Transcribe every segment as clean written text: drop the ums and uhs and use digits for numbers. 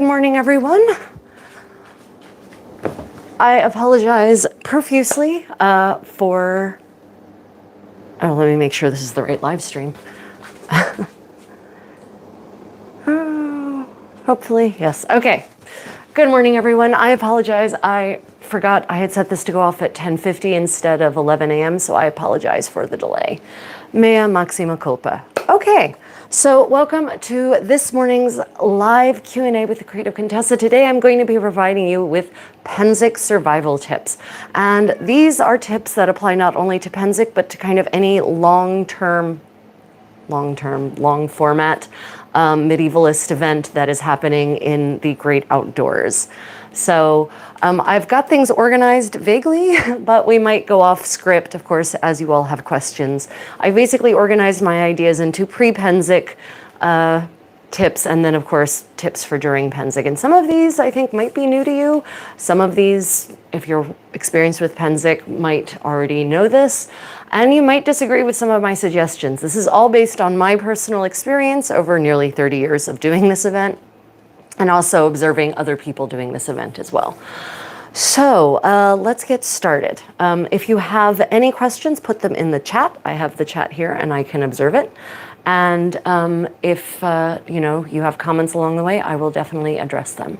Good morning, everyone. I apologize profusely for... Oh, let me make sure this is the right live stream. Hopefully, yes. Okay. Good morning, everyone. I apologize. I forgot I had set this to go off at 10:50 instead of 11 a.m., so I apologize for the delay. Mea maxima culpa. Okay. So welcome to this morning's live Q&A with the creative Contessa. Today I'm going to be providing you with Pennsic survival tips. And these are tips that apply not only to Pennsic, but to kind of any long format medievalist event that is happening in the great outdoors. So I've got things organized vaguely, but we might go off script, of course, as you all have questions. I basically organized my ideas into pre-Pennsic tips, and then, of course, tips for during Pennsic. And some of these, I think, might be new to you. Some of these, if you're experienced with Pennsic, might already know this. And you might disagree with some of my suggestions. This is all based on my personal experience over nearly 30 years of doing this event, and also observing other people doing this event as well. So let's get started. If you have any questions, put them in the chat. I have the chat here and I can observe it. And if you have comments along the way, I will definitely address them.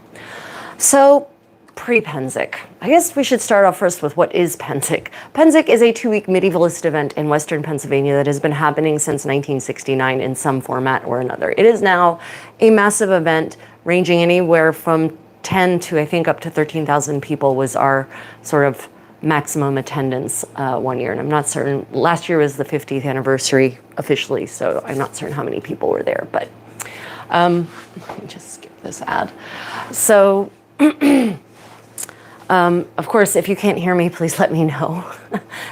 So pre-Pennsic. I guess we should start off first with what is Pennsic. Pennsic is a 2-week medievalist event in Western Pennsylvania that has been happening since 1969 in some format or another. It is now a massive event ranging anywhere from 10 to I think up to 13,000 people was our sort of maximum attendance one year. And I'm not certain, last year was the 50th anniversary officially, so I'm not certain how many people were there, but let me just skip this ad. So, of course, if you can't hear me, please let me know.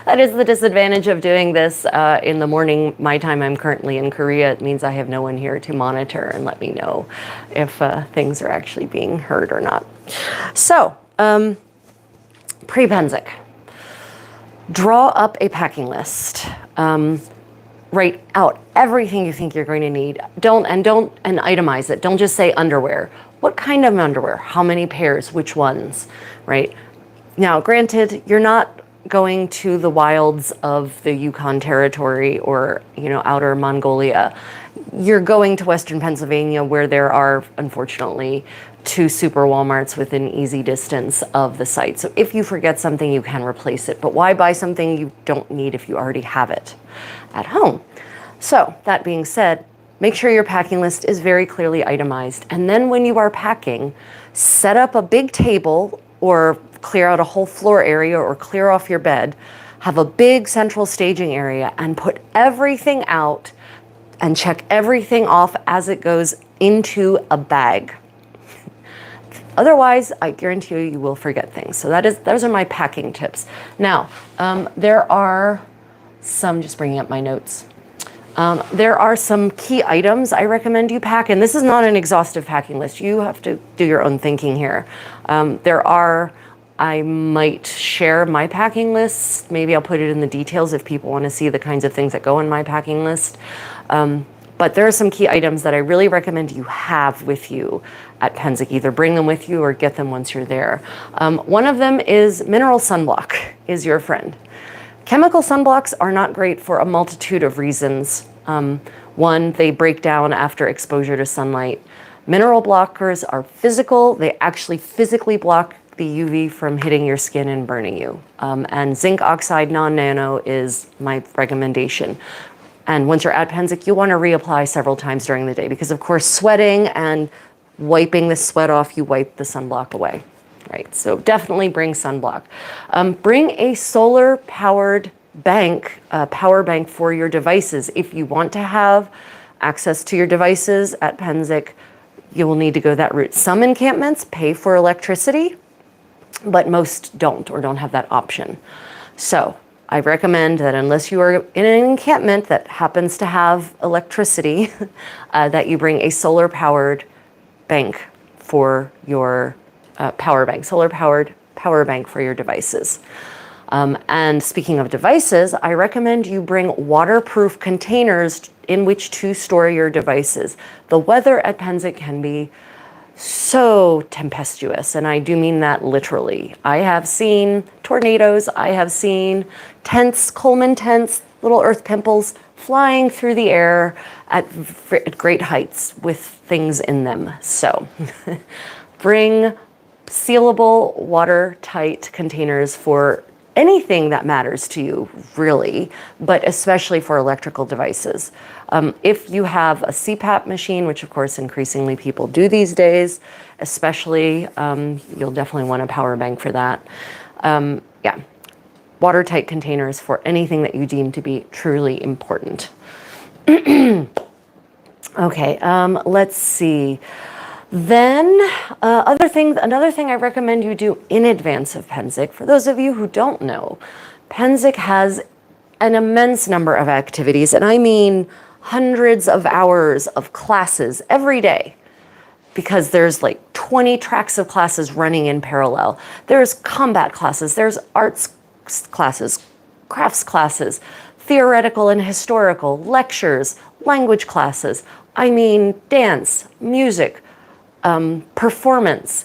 That is the disadvantage of doing this in the morning. My time, I'm currently in Korea. It means I have no one here to monitor and let me know if things are actually being heard or not. So, pre-Pennsic. Draw up a packing list. Write out everything you think you're going to need. Don't itemize it. Don't just say underwear. What kind of underwear? How many pairs? Which ones? Right? Now, granted, you're not going to the wilds of the Yukon Territory or, outer Mongolia. You're going to Western Pennsylvania, where there are, unfortunately, 2 super Walmarts within easy distance of the site. So if you forget something, you can replace it. But why buy something you don't need if you already have it at home? So that being said, make sure your packing list is very clearly itemized. And then when you are packing, set up a big table or clear out a whole floor area or clear off your bed. Have a big central staging area and put everything out and check everything off as it goes into a bag. Otherwise, I guarantee you will forget things. So those are my packing tips. Now, there are some, just bringing up my notes. There are some key items I recommend you pack, and this is not an exhaustive packing list. You have to do your own thinking here. I might share my packing list. Maybe I'll put it in the details if people want to see the kinds of things that go in my packing list. But there are some key items that I really recommend you have with you at Pennsic. Either bring them with you or get them once you're there. One of them is mineral sunblock is your friend. Chemical sunblocks are not great for a multitude of reasons. One, they break down after exposure to sunlight. Mineral blockers are physical. They actually physically block the UV from hitting your skin and burning you. And zinc oxide non-nano is my recommendation. And once you're at Pennsic, you'll want to reapply several times during the day because, of course, sweating and wiping the sweat off, you wipe the sunblock away. Right, so definitely bring sunblock. Bring a solar-powered power bank for your devices. If you want to have access to your devices at Pennsic, you will need to go that route. Some encampments pay for electricity, but most don't or don't have that option. So I recommend that unless you are in an encampment that happens to have electricity, that you bring a solar-powered bank for your solar-powered power bank for your devices. And speaking of devices, I recommend you bring waterproof containers in which to store your devices. The weather at Pennsic can be so tempestuous, and I do mean that literally. I have seen tornadoes, I have seen tents, Coleman tents, little earth pimples flying through the air at great heights with things in them. So bring sealable, watertight containers for anything that matters to you, really, but especially for electrical devices. If you have a CPAP machine, which of course increasingly people do these days, especially, you'll definitely want a power bank for that. Yeah, watertight containers for anything that you deem to be truly important. Okay, let's see. Then another thing I recommend you do in advance of Pennsic, for those of you who don't know, Pennsic has an immense number of activities, and I mean hundreds of hours of classes every day, because there's like 20 tracks of classes running in parallel. There's combat classes, there's arts classes, crafts classes, theoretical and historical, lectures, language classes. I mean, dance, music, performance,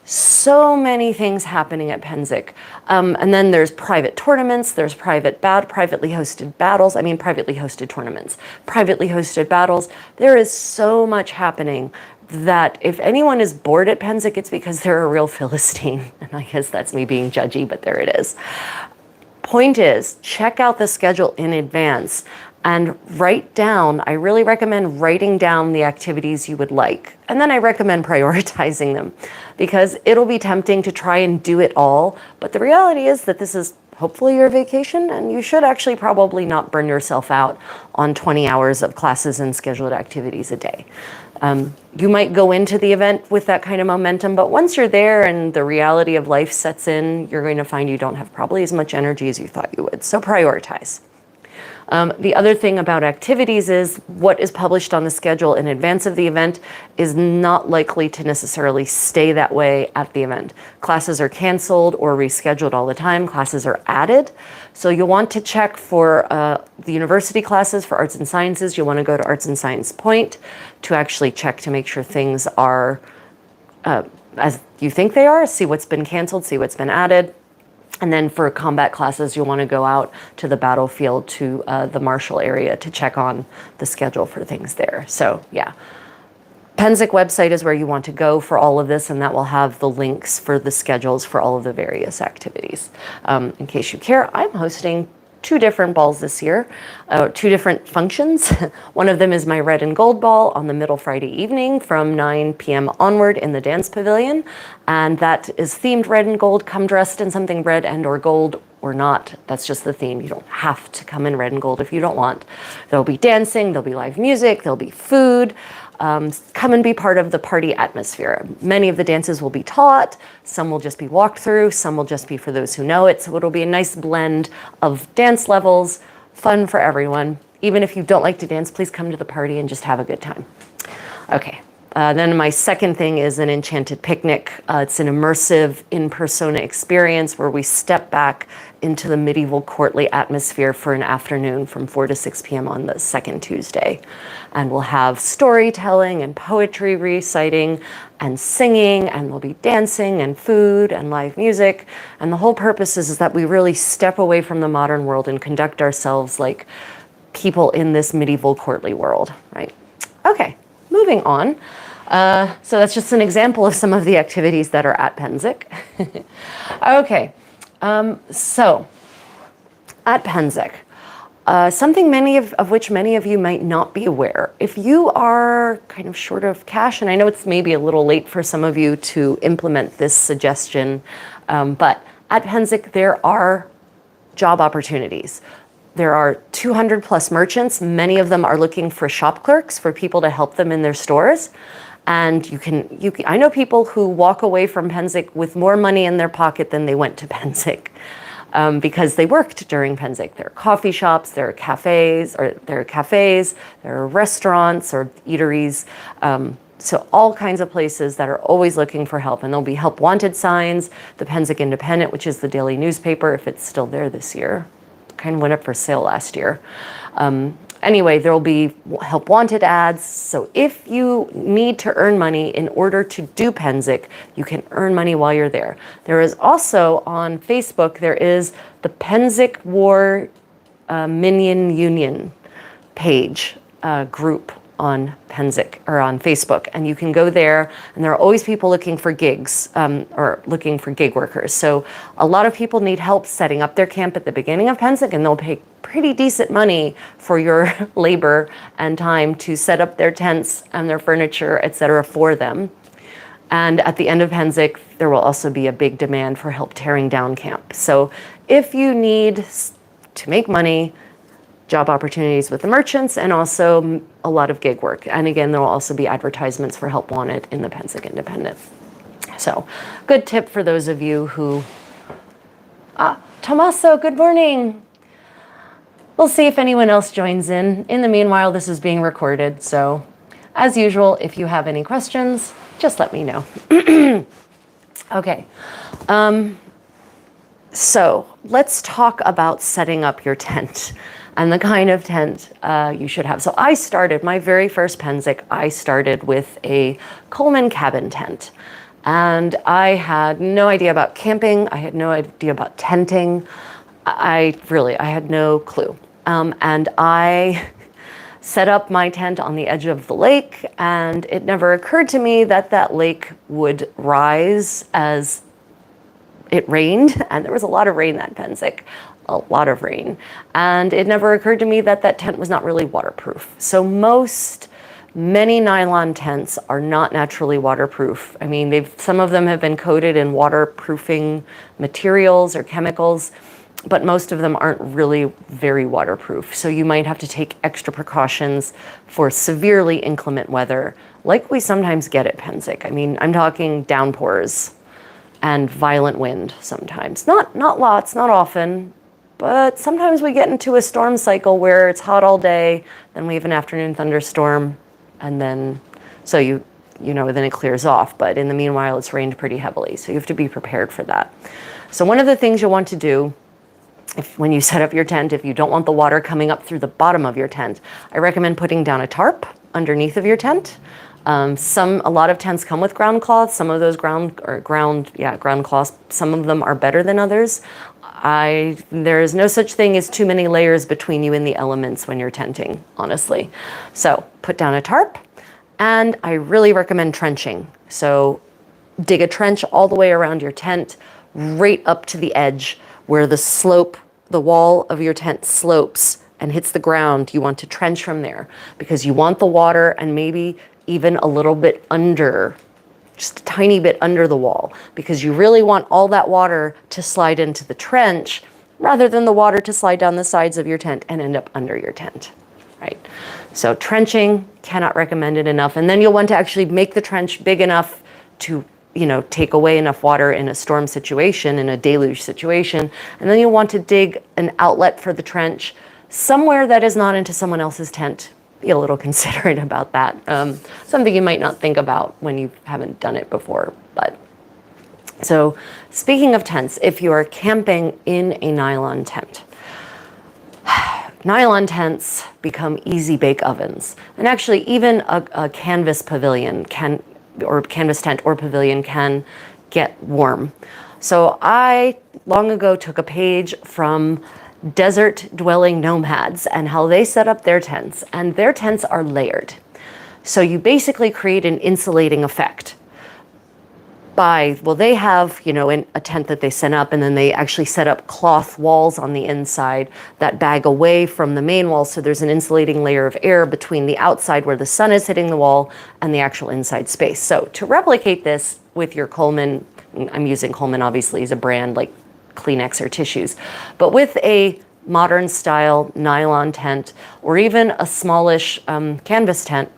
so many things happening at Pennsic. And then there's private tournaments, there's privately hosted battles, privately hosted tournaments, privately hosted battles. There is so much happening that if anyone is bored at Pennsic, it's because they're a real Philistine. And I guess that's me being judgy, but there it is. Point is, check out the schedule in advance and I really recommend writing down the activities you would like. And then I recommend prioritizing them, because it'll be tempting to try and do it all. But the reality is that this is hopefully your vacation, and you should actually probably not burn yourself out on 20 hours of classes and scheduled activities a day. You might go into the event with that kind of momentum, but once you're there and the reality of life sets in, you're going to find you don't have probably as much energy as you thought you would. So prioritize. The other thing about activities is what is published on the schedule in advance of the event is not likely to necessarily stay that way at the event. Classes are canceled or rescheduled all the time. Classes are added. So you'll want to check for the university classes for arts and sciences. You'll want to go to Arts and Science Point to actually check to make sure things are as you think they are, see what's been canceled, see what's been added. And then for combat classes, you'll want to go out to the battlefield, to the Marshall area, to check on the schedule for things there. So yeah, Pennsic website is where you want to go for all of this, and that will have the links for the schedules for all of the various activities. In case you care, I'm hosting 2 different balls this year, 2 different functions. One of them is my red and gold ball on the middle Friday evening from 9 p.m. onward in the dance pavilion. And that is themed red and gold. Come dressed in something red and or gold or not. That's just the theme. You don't have to come in red and gold if you don't want. There'll be dancing, there'll be live music, there'll be food. Come and be part of the party atmosphere. Many of the dances will be taught, some will just be walked through, some will just be for those who know it. So it'll be a nice blend of dance levels, fun for everyone. Even if you don't like to dance, please come to the party and just have a good time. Okay. Then my second thing is an enchanted picnic. It's an immersive in-persona experience where we step back into the medieval courtly atmosphere for an afternoon from 4 to 6 p.m. on the second Tuesday. And we'll have storytelling and poetry reciting and singing, and there'll be dancing and food and live music. And the whole purpose is that we really step away from the modern world and conduct ourselves like people in this medieval courtly world, right? Okay, moving on. So that's just an example of some of the activities that are at Pennsic. Okay, so at Pennsic, something of which many of you might not be aware. If you are kind of short of cash, and I know it's maybe a little late for some of you to implement this suggestion, but at Pennsic there are job opportunities. There are 200 plus merchants. Many of them are looking for shop clerks, for people to help them in their stores. And I know people who walk away from Pennsic with more money in their pocket than they went to Pennsic, because they worked during Pennsic. There are coffee shops, there are cafes, there are restaurants or eateries. So all kinds of places that are always looking for help. And there'll be help wanted signs, the Pennsic Independent, which is the daily newspaper, if it's still there this year. kind of went up for sale last year. Anyway, there will be help wanted ads. So if you need to earn money in order to do Pennsic, you can earn money while you're there. There is also on Facebook, there is the Pennsic War Minion Union page group on Pennsic or on Facebook, and you can go there, and there are always people looking for gigs or looking for gig workers. So a lot of people need help setting up their camp at the beginning of Pennsic, and they'll pay pretty decent money for your labor and time to set up their tents and their furniture, etc., for them. And at the end of Pennsic, there will also be a big demand for help tearing down camp. So if you need to make money, job opportunities with the merchants, and also a lot of gig work. And again, there will also be advertisements for help wanted in the Pennsic Independent. So good tip for those of you who... Tommaso, good morning. We'll see if anyone else joins in. In the meanwhile, this is being recorded. So as usual, if you have any questions, just let me know. Okay. So let's talk about setting up your tent and the kind of tent you should have. So I started, my very first Pennsic, I started with a Coleman cabin tent. And I had no idea about camping. I had no idea about tenting. I had no clue. And I set up my tent on the edge of the lake, and it never occurred to me that that lake would rise as it rained, and there was a lot of rain that Pennsic, a lot of rain. And it never occurred to me that that tent was not really waterproof. So many nylon tents are not naturally waterproof. I mean, some of them have been coated in waterproofing materials or chemicals, but most of them aren't really very waterproof. So you might have to take extra precautions for severely inclement weather, like we sometimes get at Pennsic. I mean, I'm talking downpours and violent wind sometimes. Not lots, not often, but sometimes we get into a storm cycle where it's hot all day, then we have an afternoon thunderstorm, and then, so then it clears off. But in the meanwhile, it's rained pretty heavily, so you have to be prepared for that. So one of the things you'll want to do when you set up your tent, if you don't want the water coming up through the bottom of your tent, I recommend putting down a tarp underneath of your tent. A lot of tents come with ground cloths. Some of those ground cloths, some of them are better than others. There is no such thing as too many layers between you and the elements when you're tenting, honestly. So put down a tarp, and I really recommend trenching. So dig a trench all the way around your tent, right up to the edge where the wall of your tent slopes and hits the ground. You want to trench from there because you want the water, and maybe even a little bit under, just a tiny bit under the wall, because you really want all that water to slide into the trench rather than the water to slide down the sides of your tent and end up under your tent, right? So trenching, cannot recommend it enough. And then you'll want to actually make the trench big enough to take away enough water in a storm situation, in a deluge situation. And then you'll want to dig an outlet for the trench somewhere that is not into someone else's tent. Be a little considerate about that. Something you might not think about when you haven't done it before. But so speaking of tents, if you are camping in a nylon tent, nylon tents become easy bake ovens. And actually even a canvas pavilion canvas tent or pavilion can get warm. So I long ago took a page from desert dwelling nomads and how they set up their tents, and their tents are layered. So you basically create an insulating effect they have, a tent that they set up, and then they actually set up cloth walls on the inside that bag away from the main wall. So there's an insulating layer of air between the outside where the sun is hitting the wall and the actual inside space. So to replicate this with your Coleman, I'm using Coleman obviously as a brand like Kleenex or tissues, but with a modern style nylon tent or even a smallish canvas tent,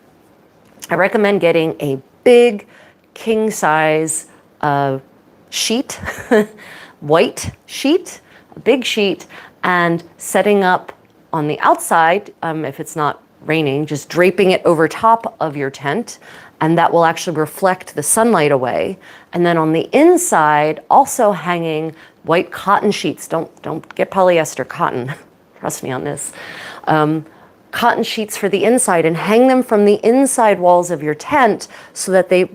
I recommend getting a big king size sheet, white sheet, a big sheet, and setting up on the outside, if it's not raining, just draping it over top of your tent, and that will actually reflect the sunlight away. And then on the inside, also hanging white cotton sheets. Don't get polyester, cotton. Trust me on this. Cotton sheets for the inside, and hang them from the inside walls of your tent so that they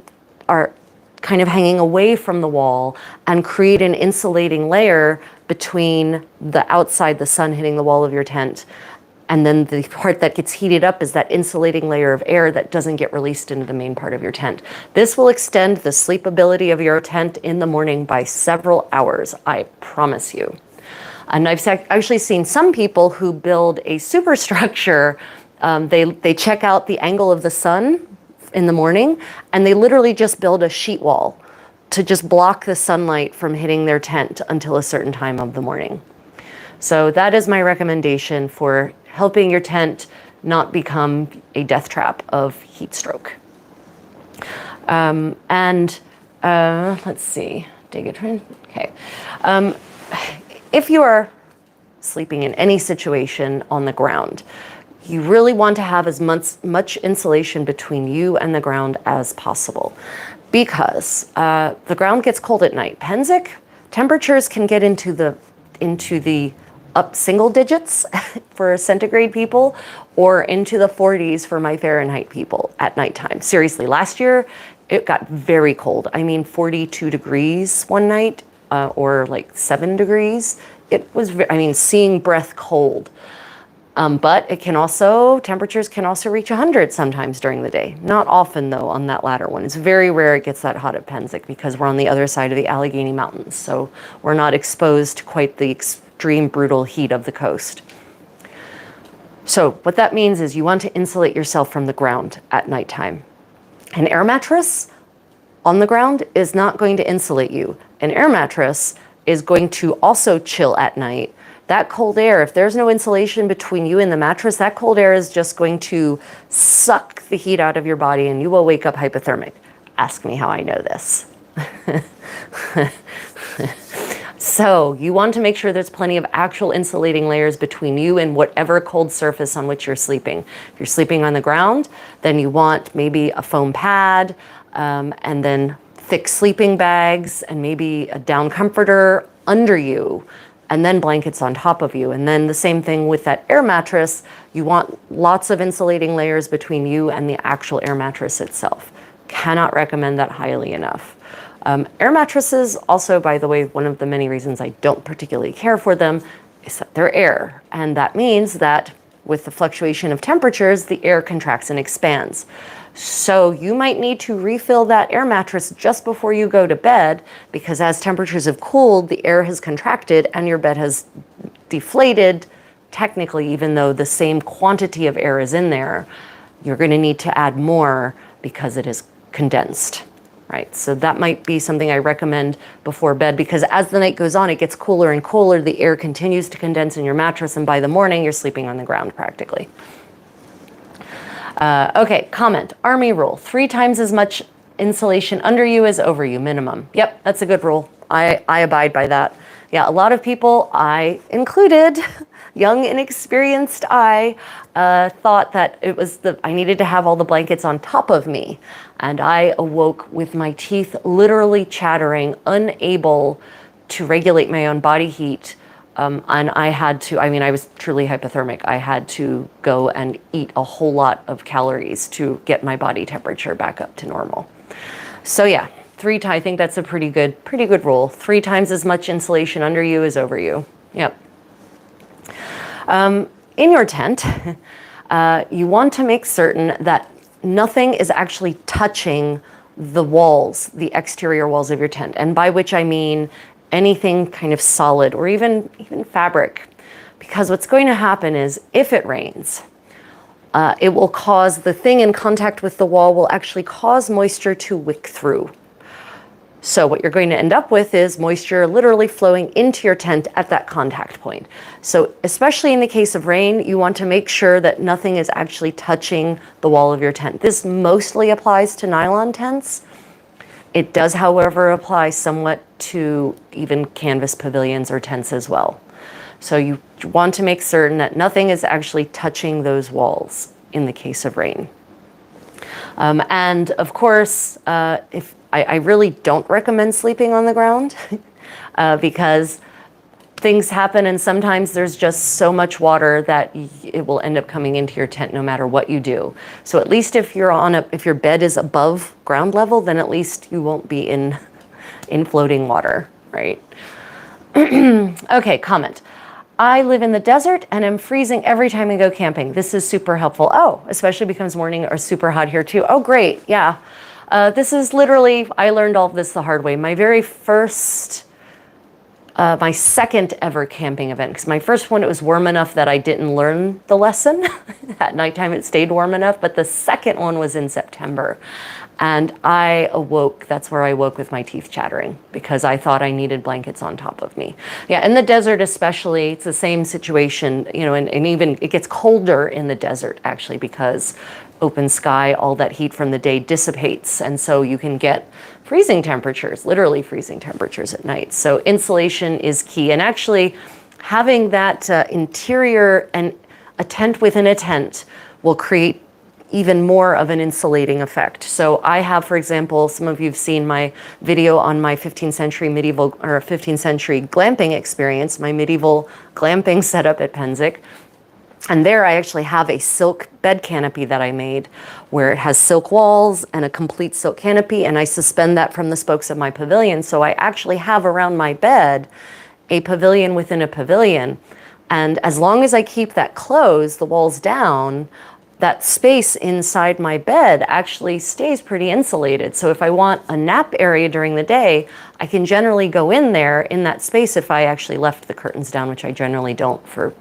are kind of hanging away from the wall and create an insulating layer between the outside, the sun hitting the wall of your tent, and then the part that gets heated up is that insulating layer of air that doesn't get released into the main part of your tent. This will extend the sleepability of your tent in the morning by several hours, I promise you. And I've actually seen some people who build a superstructure. They check out the angle of the sun in the morning, and they literally just build a sheet wall to just block the sunlight from hitting their tent until a certain time of the morning. So that is my recommendation for helping your tent not become a death trap of heat stroke. Let's see, dig it in. Okay. If you are sleeping in any situation on the ground, you really want to have as much insulation between you and the ground as possible, because the ground gets cold at night. Pennsic temperatures can get into the up single digits for centigrade people, or into the 40s for my Fahrenheit people at nighttime. Seriously, last year it got very cold. I mean, 42 degrees one night, or like 7 degrees. It was, seeing breath cold. But temperatures can also reach 100 sometimes during the day. Not often though on that latter one. It's very rare it gets that hot at Pennsic because we're on the other side of the Allegheny Mountains. So we're not exposed to quite the extreme brutal heat of the coast. So what that means is you want to insulate yourself from the ground at nighttime. An air mattress on the ground is not going to insulate you. An air mattress is going to also chill at night. That cold air, if there's no insulation between you and the mattress, that cold air is just going to suck the heat out of your body and you will wake up hypothermic. Ask me how I know this. So you want to make sure there's plenty of actual insulating layers between you and whatever cold surface on which you're sleeping. If you're sleeping on the ground, then you want maybe a foam pad, and then thick sleeping bags, and maybe a down comforter under you, and then blankets on top of you. And then the same thing with that air mattress. You want lots of insulating layers between you and the actual air mattress itself. Cannot recommend that highly enough. Air mattresses also, by the way, one of the many reasons I don't particularly care for them is that they're air. And that means that with the fluctuation of temperatures, the air contracts and expands. So you might need to refill that air mattress just before you go to bed, because as temperatures have cooled, the air has contracted and your bed has deflated. Technically, even though the same quantity of air is in there, you're going to need to add more because it is condensed, right? So that might be something I recommend before bed, because as the night goes on, it gets cooler and cooler. The air continues to condense in your mattress, and by the morning, you're sleeping on the ground practically. Okay, comment. Army rule. 3 times as much insulation under you as over you, minimum. Yep, that's a good rule. I abide by that. Yeah, a lot of people, I included, young, inexperienced thought that it was I needed to have all the blankets on top of me. And I awoke with my teeth literally chattering, unable to regulate my own body heat. And I had to, I was truly hypothermic. I had to go and eat a whole lot of calories to get my body temperature back up to normal. So yeah, I think that's a pretty good rule. 3 times as much insulation under you as over you. Yep. In your tent, you want to make certain that nothing is actually touching the walls, the exterior walls of your tent. And by which I mean anything kind of solid or even fabric. Because what's going to happen is if it rains, it will cause the thing in contact with the wall will actually cause moisture to wick through. So what you're going to end up with is moisture literally flowing into your tent at that contact point. So especially in the case of rain, you want to make sure that nothing is actually touching the wall of your tent. This mostly applies to nylon tents. It does, however, apply somewhat to even canvas pavilions or tents as well. So you want to make certain that nothing is actually touching those walls in the case of rain. And of course, I really don't recommend sleeping on the ground because things happen, and sometimes there's just so much water that it will end up coming into your tent no matter what you do. So at least if if your bed is above ground level, then at least you won't be in floating water, right? Okay, comment. I live in the desert and am freezing every time I go camping. This is super helpful. Oh, especially because mornings are super hot here too. Oh, great, yeah. This is literally, I learned all of this the hard way. My very first, my second ever camping event, because my first one, it was warm enough that I didn't learn the lesson. At nighttime, it stayed warm enough, but the second one was in September. And I awoke, that's where I woke with my teeth chattering, because I thought I needed blankets on top of me. Yeah, in the desert especially, it's the same situation, you know, and even it gets colder in the desert actually, because open sky, all that heat from the day dissipates. And so you can get freezing temperatures, literally freezing temperatures at night. So insulation is key. And actually having that interior and a tent within a tent will create even more of an insulating effect. So I have, for example, some of you've seen my video on my 15th century medieval or 15th century glamping experience, my medieval glamping setup at Pennsic. And there I actually have a silk bed canopy that I made where it has silk walls and a complete silk canopy, and I suspend that from the spokes of my pavilion. So I actually have around my bed a pavilion within a pavilion. And as long as I keep that closed, the walls down, that space inside my bed actually stays pretty insulated. So if I want a nap area during the day, I can generally go in there in that space if I actually left the curtains down, which I generally don't for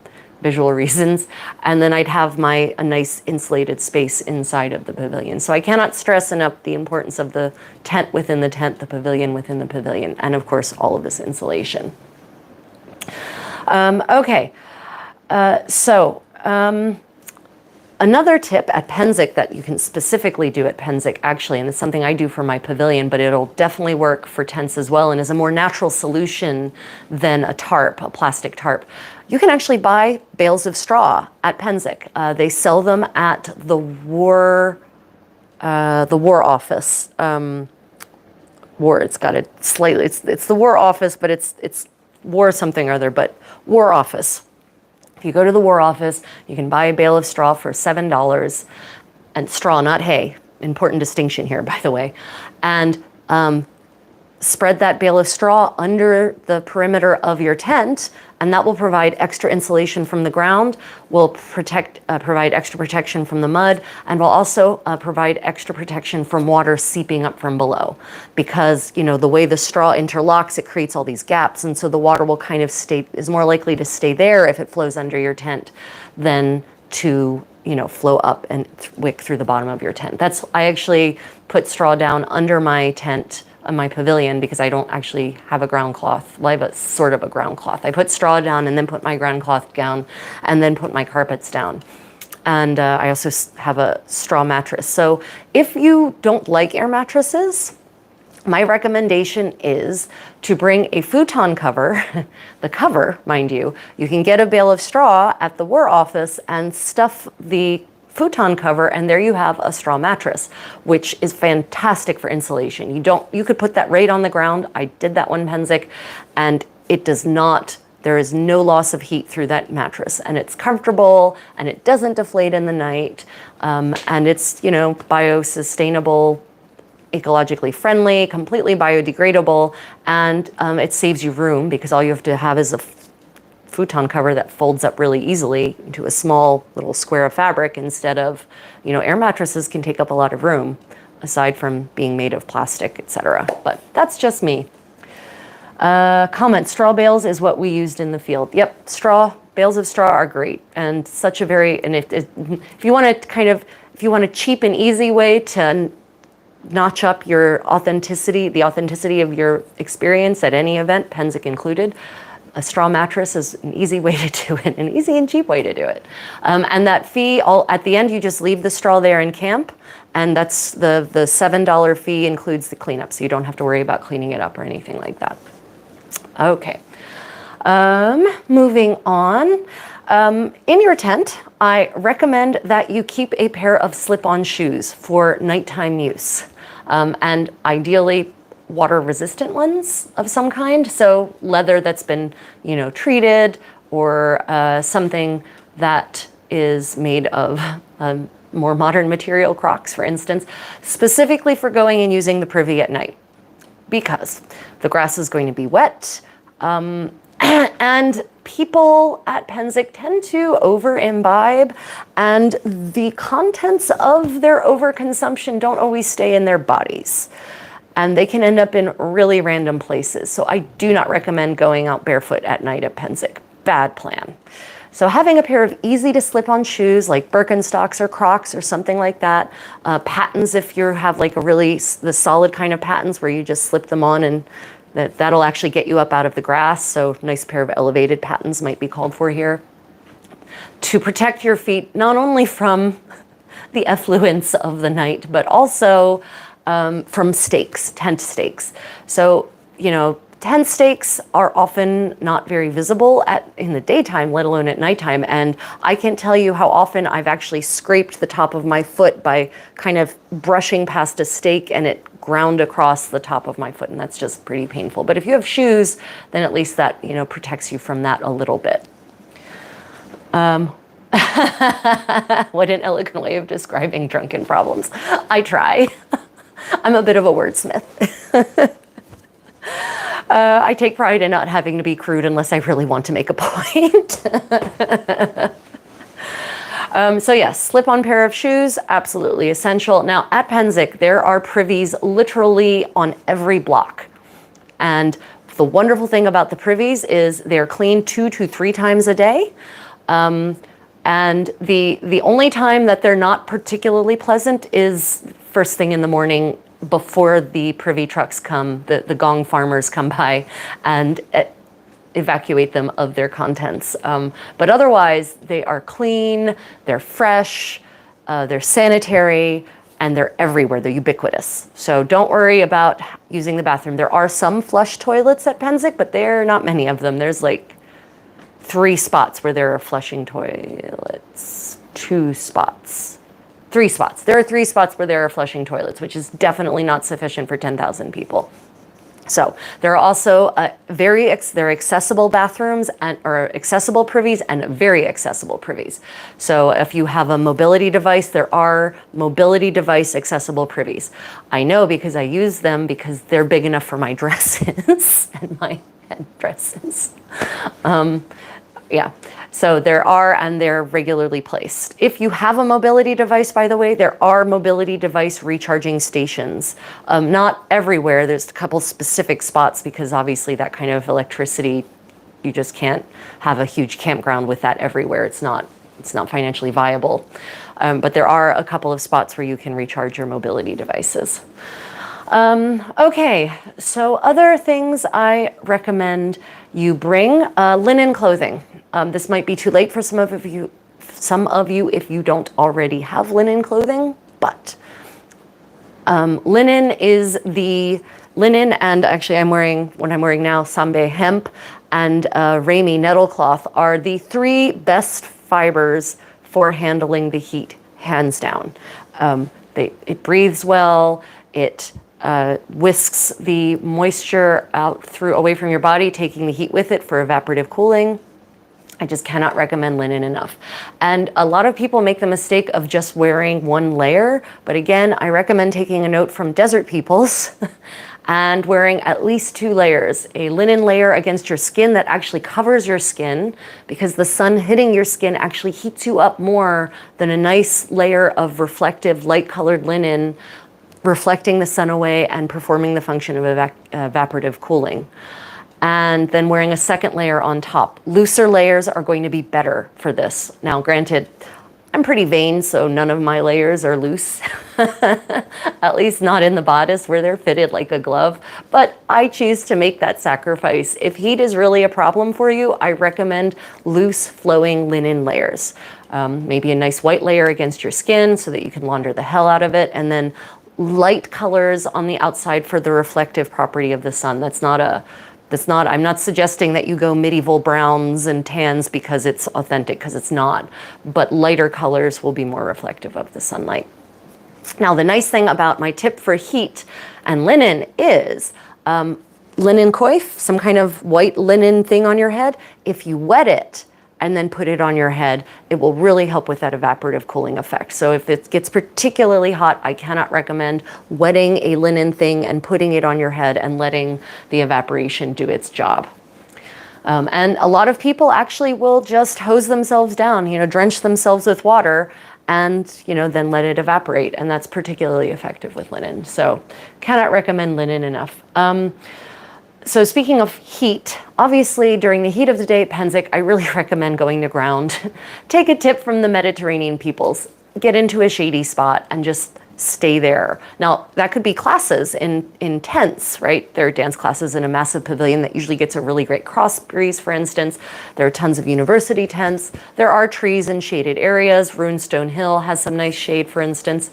visual reasons. And then I'd have a nice insulated space inside of the pavilion. So I cannot stress enough the importance of the tent within the tent, the pavilion within the pavilion, and of course, all of this insulation. Okay, another tip at Pennsic that you can specifically do at Pennsic, actually, and it's something I do for my pavilion, but it'll definitely work for tents as well, and is a more natural solution than a tarp, a plastic tarp. You can actually buy bales of straw at Pennsic. They sell them at the War Office. It's got it slightly. It's the War Office, but it's War something or other, but War Office. If you go to the War Office, you can buy a bale of straw for $7, and straw, not hay. Important distinction here, by the way. And spread that bale of straw under the perimeter of your tent, and that will provide extra insulation from the ground, will provide extra protection from the mud, and will also provide extra protection from water seeping up from below. Because, you know, the way the straw interlocks, it creates all these gaps, and so the water will kind of is more likely to stay there if it flows under your tent than to, you know, flow up and wick through the bottom of your tent. I actually put straw down under my tent, my pavilion, because I don't actually have a ground cloth. Well, I have a sort of a ground cloth. I put straw down and then put my ground cloth down and then put my carpets down. And I also have a straw mattress. So if you don't like air mattresses, my recommendation is to bring a futon cover, the cover, mind you. You can get a bale of straw at the War Office and stuff the futon cover, and there you have a straw mattress, which is fantastic for insulation. You could put that right on the ground. I did that one Pennsic, and there is no loss of heat through that mattress, and it's comfortable, and it doesn't deflate in the night, and it's, you know, biosustainable, ecologically friendly, completely biodegradable, and it saves you room because all you have to have is a futon cover that folds up really easily into a small little square of fabric instead of, you know, air mattresses can take up a lot of room aside from being made of plastic, etc. But that's just me. Comment, straw bales is what we used in the field. Yep, bales of straw are great, and such a if you want to cheap and easy way to notch up your authenticity, the authenticity of your experience at any event, Pennsic included, a straw mattress is an easy way to do it, an easy and cheap way to do it. And that fee, at the end, you just leave the straw there in camp, and that's the $7 fee includes the cleanup, so you don't have to worry about cleaning it up or anything like that. Okay, moving on. In your tent, I recommend that you keep a pair of slip-on shoes for nighttime use. And ideally, water resistant ones of some kind. So leather that's been, treated, or something that is made of more modern material, Crocs, for instance, specifically for going and using the privy at night, because the grass is going to be wet. And people at Pennsic tend to over imbibe, and the contents of their overconsumption don't always stay in their bodies. And they can end up in really random places. So I do not recommend going out barefoot at night at Pennsic. Bad plan. So having a pair of easy to slip on shoes like Birkenstocks or Crocs or something like that, pattens if you have like the solid kind of pattens where you just slip them on, and that'll actually get you up out of the grass. So nice pair of elevated pattens might be called for here. To protect your feet, not only from the effluence of the night, but also from stakes, tent stakes. So, tent stakes are often not very visible in the daytime, let alone at nighttime. And I can't tell you how often I've actually scraped the top of my foot by kind of brushing past a stake and it ground across the top of my foot. And that's just pretty painful. But if you have shoes, then at least that, protects you from that a little bit. What an elegant way of describing drunken problems. I try. I'm a bit of a wordsmith. I take pride in not having to be crude unless I really want to make a point. So yes, slip-on pair of shoes, absolutely essential. Now at Pennsic, there are privies literally on every block. And the wonderful thing about the privies is they're cleaned 2 to 3 times a day. And the only time that they're not particularly pleasant is first thing in the morning before the privy trucks come, the gong farmers come by and evacuate them of their contents. But otherwise, they are clean, they're fresh, they're sanitary, and they're everywhere. They're ubiquitous. So don't worry about using the bathroom. There are some flush toilets at Pennsic, but there are not many of them. There's like 3 spots where there are flushing toilets, 2 spots. 3 spots. There are 3 spots where there are flushing toilets, which is definitely not sufficient for 10,000 people. So there are also there are accessible bathrooms or accessible privies and very accessible privies. So if you have a mobility device, there are mobility device accessible privies. I know because I use them because they're big enough for my dresses and my headdresses. Yeah, so there are, and they're regularly placed. If you have a mobility device, by the way, there are mobility device recharging stations. Not everywhere. There's a couple specific spots because obviously that kind of electricity, you just can't have a huge campground with that everywhere. It's not financially viable. But there are a couple of spots where you can recharge your mobility devices. Okay, so other things I recommend you bring, linen clothing. This might be too late for some of you if you don't already have linen clothing, but linen and actually what I'm wearing now, Sambe hemp and Rami nettle cloth are the 3 best fibers for handling the heat, hands down. It breathes well, it whisks the moisture away from your body, taking the heat with it for evaporative cooling. I just cannot recommend linen enough. And a lot of people make the mistake of just wearing 1 layer. But again, I recommend taking a note from desert peoples and wearing at least 2 layers. A linen layer against your skin that actually covers your skin, because the sun hitting your skin actually heats you up more than a nice layer of reflective light-colored linen reflecting the sun away and performing the function of evaporative cooling. And then wearing a second layer on top. Looser layers are going to be better for this. Now, granted, I'm pretty vain, so none of my layers are loose, at least not in the bodice where they're fitted like a glove, but I choose to make that sacrifice. If heat is really a problem for you, I recommend loose flowing linen layers. Maybe a nice white layer against your skin so that you can launder the hell out of it, and then light colors on the outside for the reflective property of the sun. I'm not suggesting that you go medieval browns and tans because it's authentic, because it's not, but lighter colors will be more reflective of the sunlight. Now, the nice thing about my tip for heat and linen is linen coif, some kind of white linen thing on your head. If you wet it and then put it on your head, it will really help with that evaporative cooling effect. So if it gets particularly hot, I cannot recommend wetting a linen thing and putting it on your head and letting the evaporation do its job. And a lot of people actually will just hose themselves down, drench themselves with water and, then let it evaporate. And that's particularly effective with linen. So cannot recommend linen enough. So speaking of heat, obviously during the heat of the day at Pennsic, I really recommend going to ground. Take a tip from the Mediterranean peoples. Get into a shady spot and just stay there. Now, that could be classes in tents, right? There are dance classes in a massive pavilion that usually gets a really great cross breeze, for instance. There are tons of university tents. There are trees in shaded areas. Runestone Hill has some nice shade, for instance.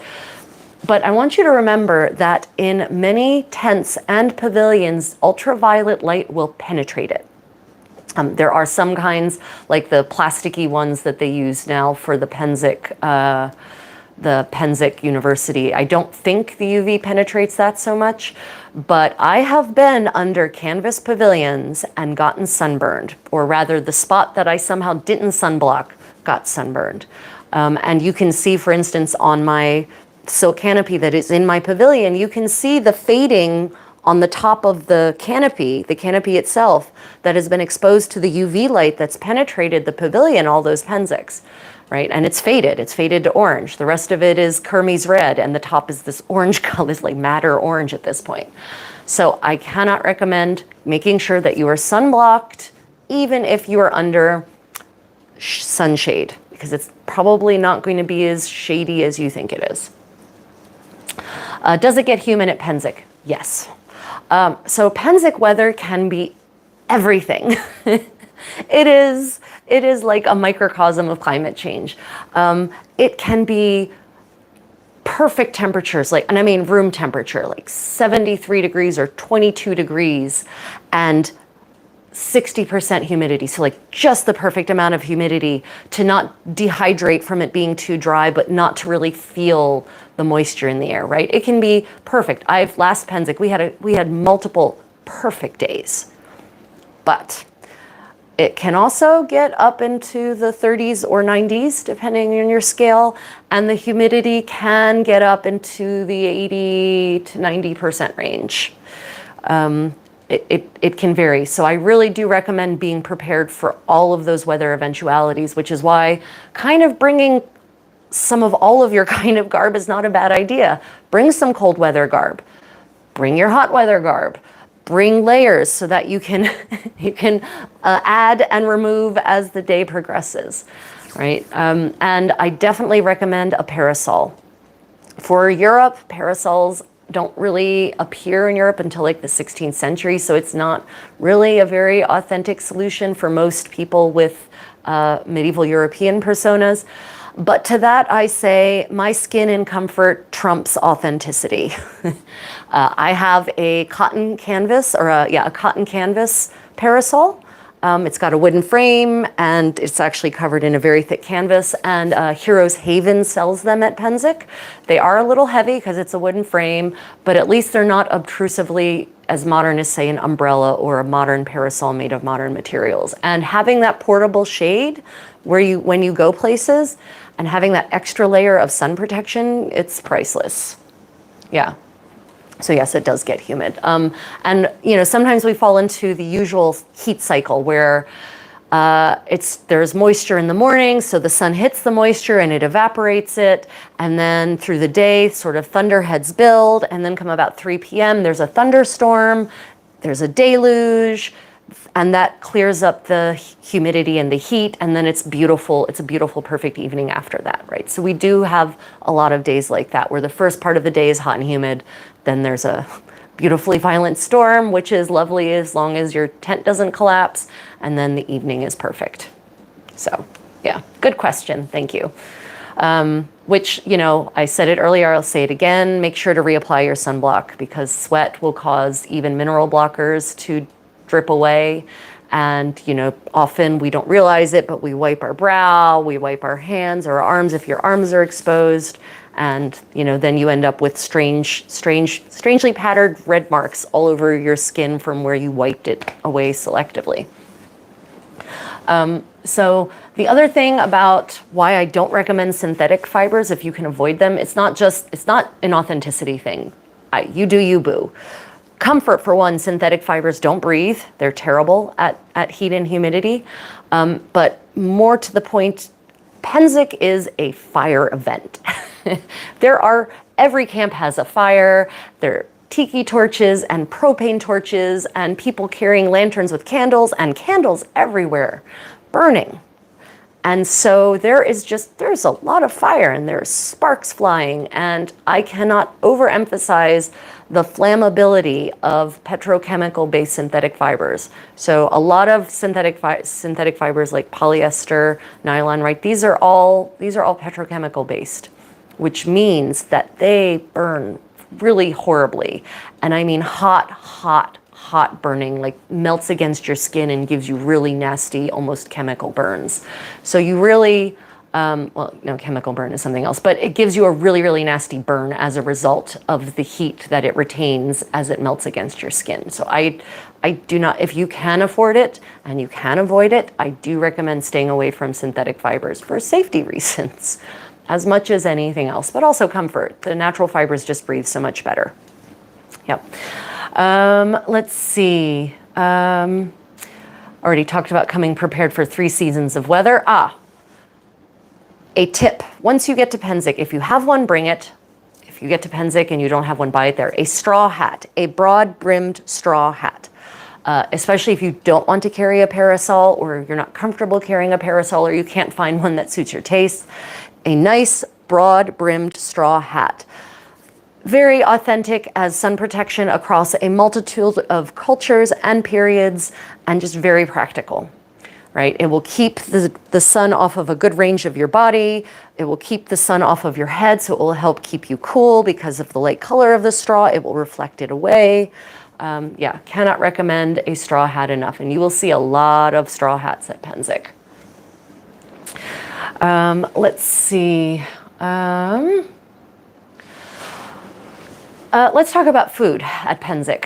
But I want you to remember that in many tents and pavilions, ultraviolet light will penetrate it. There are some kinds, like the plasticky ones that they use now for the Pennsic University. I don't think the UV penetrates that so much, but I have been under canvas pavilions and gotten sunburned, or rather the spot that I somehow didn't sunblock got sunburned. And you can see, for instance, on my silk canopy that is in my pavilion, you can see the fading on the top of the canopy itself that has been exposed to the UV light that's penetrated the pavilion, all those Pennsics, right? And it's faded to orange. The rest of it is Kermes red, and the top is this orange color, it's like madder orange at this point. So I cannot recommend making sure that you are sunblocked, even if you are under sunshade, because it's probably not going to be as shady as you think it is. Does it get humid at Pennsic? Yes. So Pennsic weather can be everything. It is like a microcosm of climate change. It can be perfect temperatures, and I mean room temperature, like 73 degrees or 22 degrees and 60% humidity. So like just the perfect amount of humidity to not dehydrate from it being too dry, but not to really feel the moisture in the air, right? It can be perfect. Last Pennsic, we had multiple perfect days, but it can also get up into the 30s or 90s, depending on your scale, and the humidity can get up into the 80 to 90% range. It can vary. So I really do recommend being prepared for all of those weather eventualities, which is why kind of bringing some of all of your kind of garb is not a bad idea. Bring some cold weather garb. Bring your hot weather garb. Bring layers so that you can add and remove as the day progresses, right? And I definitely recommend a parasol. For Europe, parasols don't really appear in Europe until like the 16th century, so it's not really a very authentic solution for most people with medieval European personas. But to that I say, my skin and comfort trumps authenticity. I have a cotton canvas, or a cotton canvas parasol. It's got a wooden frame, and it's actually covered in a very thick canvas, and Heroes Haven sells them at Pennsic. They are a little heavy because it's a wooden frame, but at least they're not obtrusively as modern as, say, an umbrella or a modern parasol made of modern materials. And having that portable shade when you go places, and having that extra layer of sun protection, it's priceless. Yeah. So yes, it does get humid. And sometimes we fall into the usual heat cycle where there's moisture in the morning, so the sun hits the moisture and it evaporates it, and then through the day, sort of thunderheads build, and then come about 3 p.m., there's a thunderstorm, there's a deluge, and that clears up the humidity and the heat, and then it's beautiful. It's a beautiful, perfect evening after that, right? So we do have a lot of days like that, where the first part of the day is hot and humid, then there's a beautifully violent storm, which is lovely as long as your tent doesn't collapse, and then the evening is perfect. So yeah, good question, thank you. Which, I said it earlier, I'll say it again, make sure to reapply your sunblock, because sweat will cause even mineral blockers to drip away. And, often we don't realize it, but we wipe our brow, we wipe our hands or our arms if your arms are exposed, And, then you end up with strangely patterned red marks all over your skin from where you wiped it away selectively. So the other thing about why I don't recommend synthetic fibers, if you can avoid them, it's not an authenticity thing. You do you, boo. Comfort, for one, synthetic fibers don't breathe. They're terrible at heat and humidity. But more to the point, Pennsic is a fire event. Every camp has a fire. There are tiki torches and propane torches and people carrying lanterns with candles and candles everywhere burning. And so there's a lot of fire and there's sparks flying, and I cannot overemphasize the flammability of petrochemical-based synthetic fibers. So a lot of synthetic fibers like polyester, nylon, right? These are all petrochemical based, which means that they burn really horribly. And I mean hot burning, like melts against your skin and gives you really nasty, almost chemical burns. So you really, chemical burn is something else, but it gives you a really, really nasty burn as a result of the heat that it retains as it melts against your skin. So I do not, if you can afford it and you can avoid it, I do recommend staying away from synthetic fibers for safety reasons, as much as anything else, but also comfort. The natural fibers just breathe so much better. Yep. Let's see. Already talked about coming prepared for 3 seasons of weather. A tip. Once you get to Pennsic, if you have one, bring it. If you get to Pennsic and you don't have one, buy it there. A straw hat, a broad-brimmed straw hat. Especially if you don't want to carry a parasol, or you're not comfortable carrying a parasol, or you can't find one that suits your taste. A nice broad-brimmed straw hat. Very authentic as sun protection across a multitude of cultures and periods, and just very practical, right? It will keep the sun off of a good range of your body. It will keep the sun off of your head, so it will help keep you cool because of the light color of the straw. It will reflect it away. Cannot recommend a straw hat enough, and you will see a lot of straw hats at Pennsic. Let's see. Let's talk about food at Pennsic.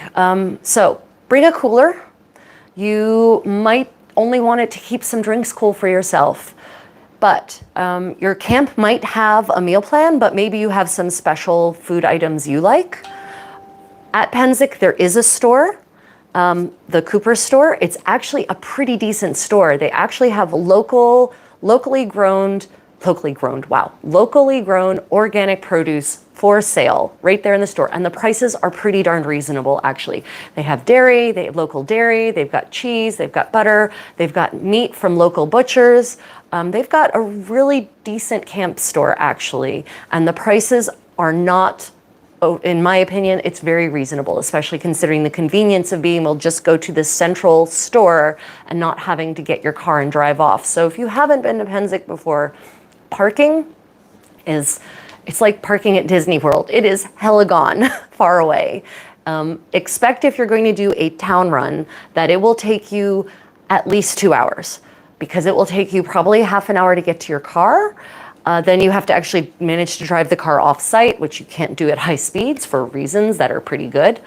So bring a cooler. You might only want it to keep some drinks cool for yourself, but your camp might have a meal plan, but maybe you have some special food items you like. At Pennsic, there is a store, the Cooper store. It's actually a pretty decent store. They actually have locally grown organic produce for sale right there in the store. And the prices are pretty darn reasonable, actually. They have dairy, they have local dairy, they've got cheese, they've got butter, they've got meat from local butchers. They've got a really decent camp store, actually. And the prices are not, in my opinion, it's very reasonable, especially considering the convenience of being able to just go to this central store and not having to get your car and drive off. So if you haven't been to Pennsic before, parking it's like parking at Disney World. It is hella gone, far away. Expect if you're going to do a town run that it will take you at least 2 hours, because it will take you probably half an hour to get to your car. Then you have to actually manage to drive the car off site, which you can't do at high speeds for reasons that are pretty good.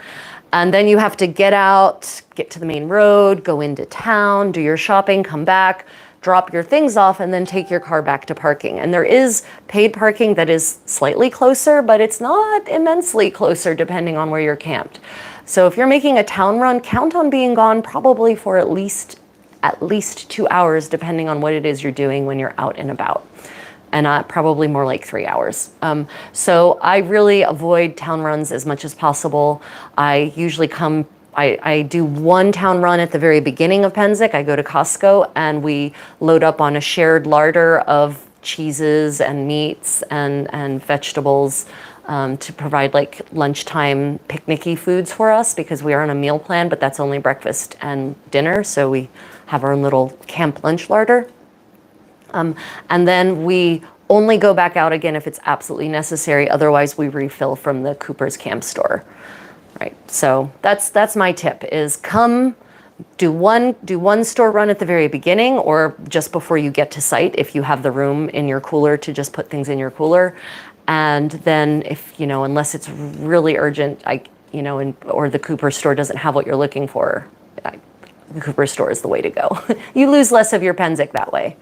And then you have to get out, get to the main road, go into town, do your shopping, come back, drop your things off, and then take your car back to parking. And there is paid parking that is slightly closer, but it's not immensely closer depending on where you're camped. So if you're making a town run, count on being gone probably for at least 2 hours, depending on what it is you're doing when you're out and about. And probably more like 3 hours. So I really avoid town runs as much as possible. I usually I do one town run at the very beginning of Pennsic. I go to Costco and we load up on a shared larder of cheeses and meats and vegetables to provide like lunchtime picnicky foods for us, because we are on a meal plan, but that's only breakfast and dinner. So we have our little camp lunch larder. And then we only go back out again if it's absolutely necessary. Otherwise, we refill from the Cooper's Camp store. Right. So that's my tip: is come do one store run at the very beginning, or just before you get to site if you have the room in your cooler to just put things in your cooler, And then if, unless it's really urgent, or the Cooper store doesn't have what you're looking for, the Cooper store is the way to go. You lose less of your Pennsic that way.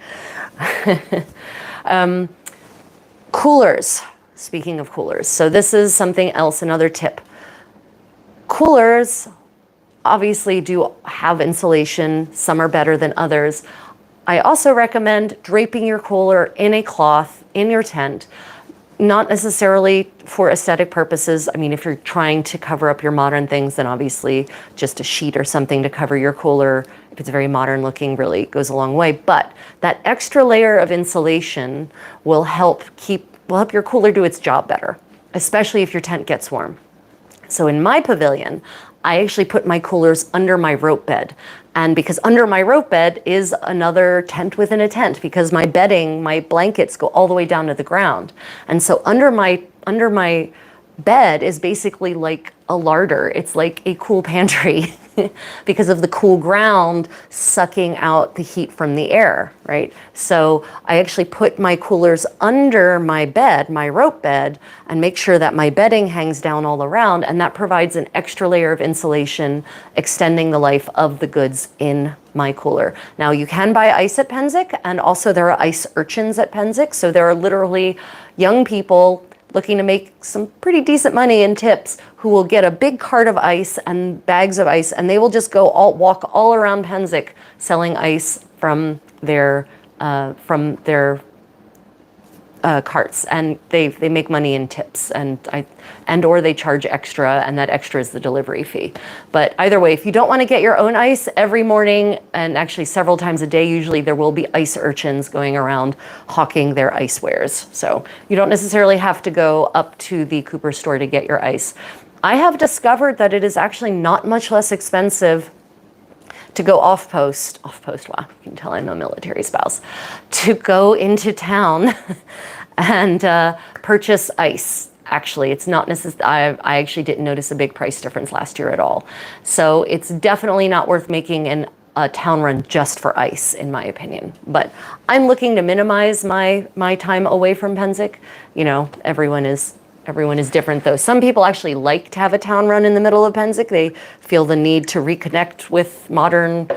Coolers. Speaking of coolers. So this is something else, another tip. Coolers obviously do have insulation. Some are better than others. I also recommend draping your cooler in a cloth in your tent, not necessarily for aesthetic purposes. I mean, if you're trying to cover up your modern things, then obviously just a sheet or something to cover your cooler, if it's very modern looking, really goes a long way. But that extra layer of insulation will help your cooler do its job better, especially if your tent gets warm. So in my pavilion, I actually put my coolers under my rope bed. And because under my rope bed is another tent within a tent, because my bedding, my blankets go all the way down to the ground. And so under my bed is basically like a larder. It's like a cool pantry because of the cool ground sucking out the heat from the air, right? So I actually put my coolers under my bed, my rope bed, and make sure that my bedding hangs down all around, and that provides an extra layer of insulation, extending the life of the goods in my cooler. Now you can buy ice at Pennsic, and also there are ice urchins at Pennsic. So there are literally young people looking to make some pretty decent money in tips who will get a big cart of ice and bags of ice, and they will just walk all around Pennsic selling ice from their carts, and they make money in tips, or they charge extra, and that extra is the delivery fee. But either way, if you don't want to get your own ice every morning, and actually several times a day, usually there will be ice urchins going around hawking their ice wares. So you don't necessarily have to go up to the Cooper store to get your ice. I have discovered that it is actually not much less expensive to go off-post, wow, you can tell I'm a military spouse, to go into town and purchase ice. Actually, it's not necessary. I actually didn't notice a big price difference last year at all. So it's definitely not worth making a town run just for ice, in my opinion. But I'm looking to minimize my time away from Pennsic. Everyone is different, though. Some people actually like to have a town run in the middle of Pennsic. They feel the need to reconnect with modern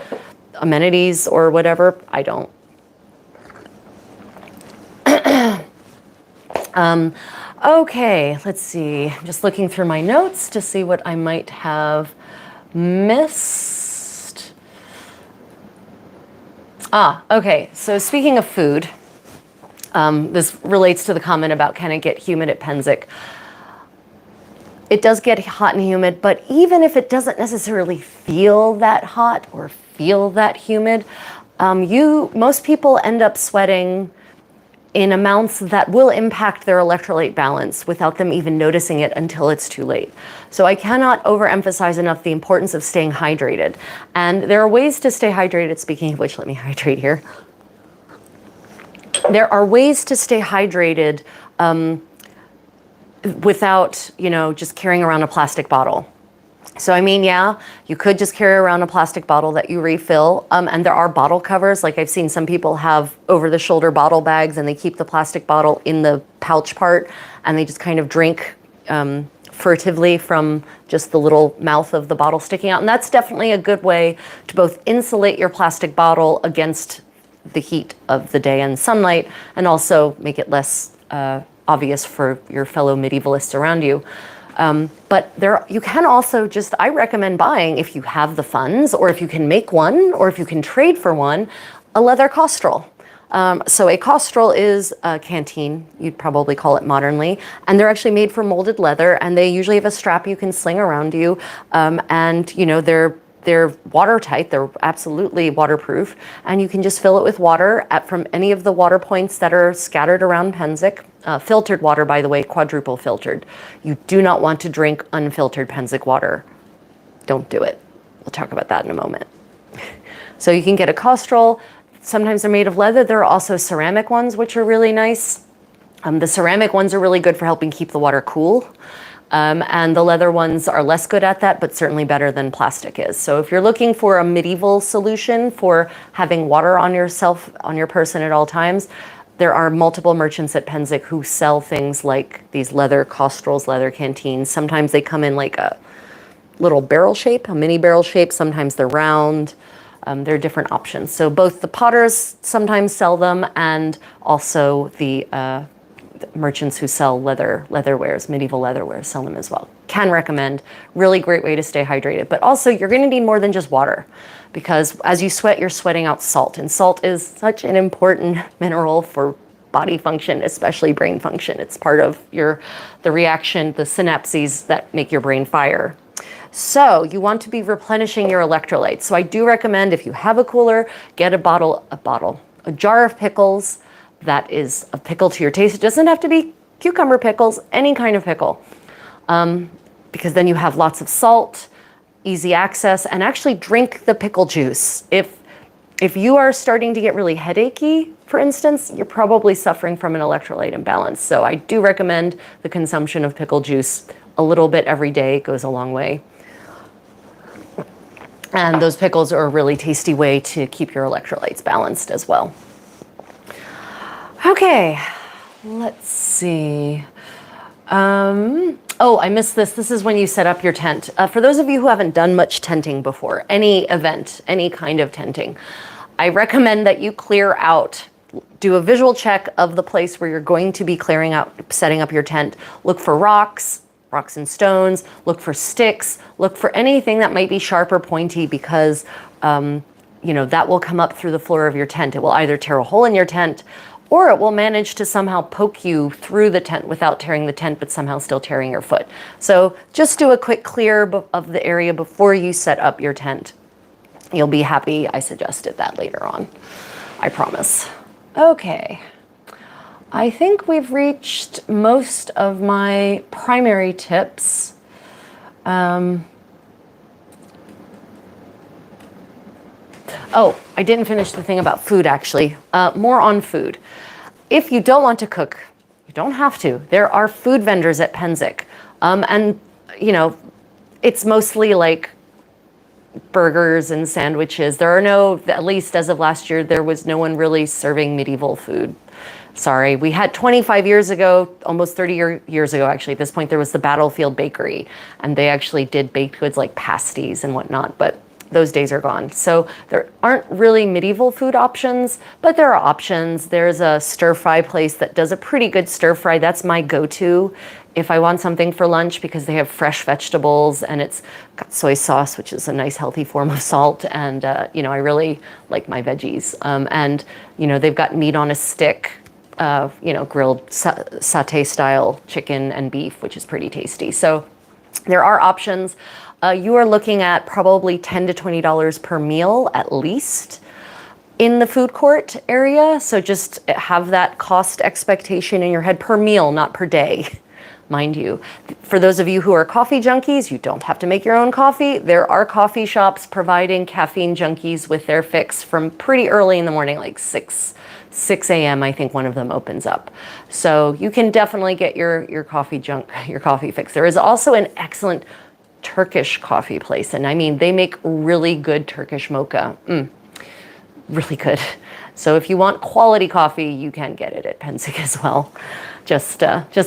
amenities or whatever. I don't. Okay, let's see. I'm just looking through my notes to see what I might have missed. Okay. So speaking of food, this relates to the comment about can it get humid at Pennsic. It does get hot and humid, but even if it doesn't necessarily feel that hot or feel that humid, most people end up sweating in amounts that will impact their electrolyte balance without them even noticing it until it's too late. So I cannot overemphasize enough the importance of staying hydrated. And there are ways to stay hydrated. Speaking of which, let me hydrate here. There are ways to stay hydrated without, just carrying around a plastic bottle. So, you could just carry around a plastic bottle that you refill. And there are bottle covers. Like I've seen some people have over-the-shoulder bottle bags, and they keep the plastic bottle in the pouch part, and they just kind of drink furtively from just the little mouth of the bottle sticking out. And that's definitely a good way to both insulate your plastic bottle against the heat of the day and sunlight, and also make it less obvious for your fellow medievalists around you. But you can also I recommend buying, if you have the funds, or if you can make one, or if you can trade for one, a leather costrol. So a costrol is a canteen, you'd probably call it modernly, and they're actually made from molded leather, and they usually have a strap you can sling around you, and they're watertight, they're absolutely waterproof, and you can just fill it with water from any of the water points that are scattered around Pennsic. Filtered water, by the way, quadruple filtered. You do not want to drink unfiltered Pennsic water. Don't do it. We'll talk about that in a moment. So you can get a costrol. Sometimes they're made of leather. There are also ceramic ones, which are really nice. The ceramic ones are really good for helping keep the water cool. And the leather ones are less good at that, but certainly better than plastic is. So if you're looking for a medieval solution for having water on yourself, on your person at all times, There are multiple merchants at Pennsic who sell things like these leather costrals, leather canteens. Sometimes they come in like a little barrel shape, a mini barrel shape. Sometimes they're round. There are different options. So both the potters sometimes sell them, and also the merchants who sell leatherwares, medieval leatherwares, sell them as well. Can recommend. Really great way to stay hydrated. But also, you're going to need more than just water, because as you sweat, you're sweating out salt, and salt is such an important mineral for body function, especially brain function. It's part of the reaction, the synapses that make your brain fire. So you want to be replenishing your electrolytes. So I do recommend, if you have a cooler, get a jar of pickles that is a pickle to your taste. It doesn't have to be cucumber pickles, any kind of pickle, because then you have lots of salt, easy access, and actually drink the pickle juice. If you are starting to get really headachy, for instance, you're probably suffering from an electrolyte imbalance. So I do recommend the consumption of pickle juice a little bit every day. It goes a long way. And those pickles are a really tasty way to keep your electrolytes balanced as well. Okay, let's see. Oh, I missed this. This is when you set up your tent. For those of you who haven't done much tenting before, any event, any kind of tenting, I recommend that you clear out, do a visual check of the place where you're going to be clearing out, setting up your tent. Look for rocks and stones, look for sticks, look for anything that might be sharp or pointy, because that will come up through the floor of your tent. It will either tear a hole in your tent, or it will manage to somehow poke you through the tent without tearing the tent, but somehow still tearing your foot. So just do a quick clear of the area before you set up your tent. You'll be happy I suggested that later on, I promise. Okay. I think we've reached most of my primary tips. Oh, I didn't finish the thing about food, actually. More on food. If you don't want to cook, you don't have to. There are food vendors at Pennsic. And, it's mostly like burgers and sandwiches. There are no, at least as of last year, there was no one really serving medieval food. Sorry, we had 25 years ago, almost 30 years ago, actually, at this point, there was the Battlefield Bakery, and they actually did baked goods like pasties and whatnot, but those days are gone. So there aren't really medieval food options, but there are options. There's a stir fry place that does a pretty good stir fry. That's my go-to if I want something for lunch, because they have fresh vegetables and it's got soy sauce, which is a nice healthy form of salt. And, I really like my veggies. And, they've got meat on a stick, grilled satay style chicken and beef, which is pretty tasty. So there are options. You are looking at probably $10 to $20 per meal at least in the food court area. So just have that cost expectation in your head per meal, not per day, mind you. For those of you who are coffee junkies, you don't have to make your own coffee. There are coffee shops providing caffeine junkies with their fix from pretty early in the morning, like 6 a.m. I think one of them opens up. So you can definitely get your coffee fix. There is also an excellent Turkish coffee place, and I mean, they make really good Turkish mocha. Really good. So if you want quality coffee, you can get it at Pennsic as well. Just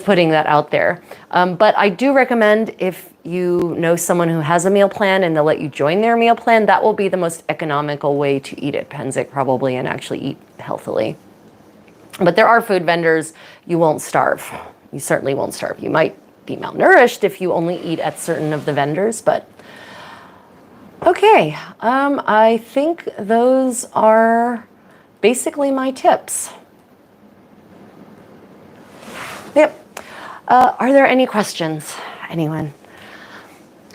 putting that out there. But I do recommend, if you know someone who has a meal plan and they'll let you join their meal plan, that will be the most economical way to eat at Pennsic probably, and actually eat healthily. But there are food vendors. You won't starve. You certainly won't starve. You might be malnourished if you only eat at certain of the vendors, but okay. I think those are basically my tips. Yep. Are there any questions? Anyone?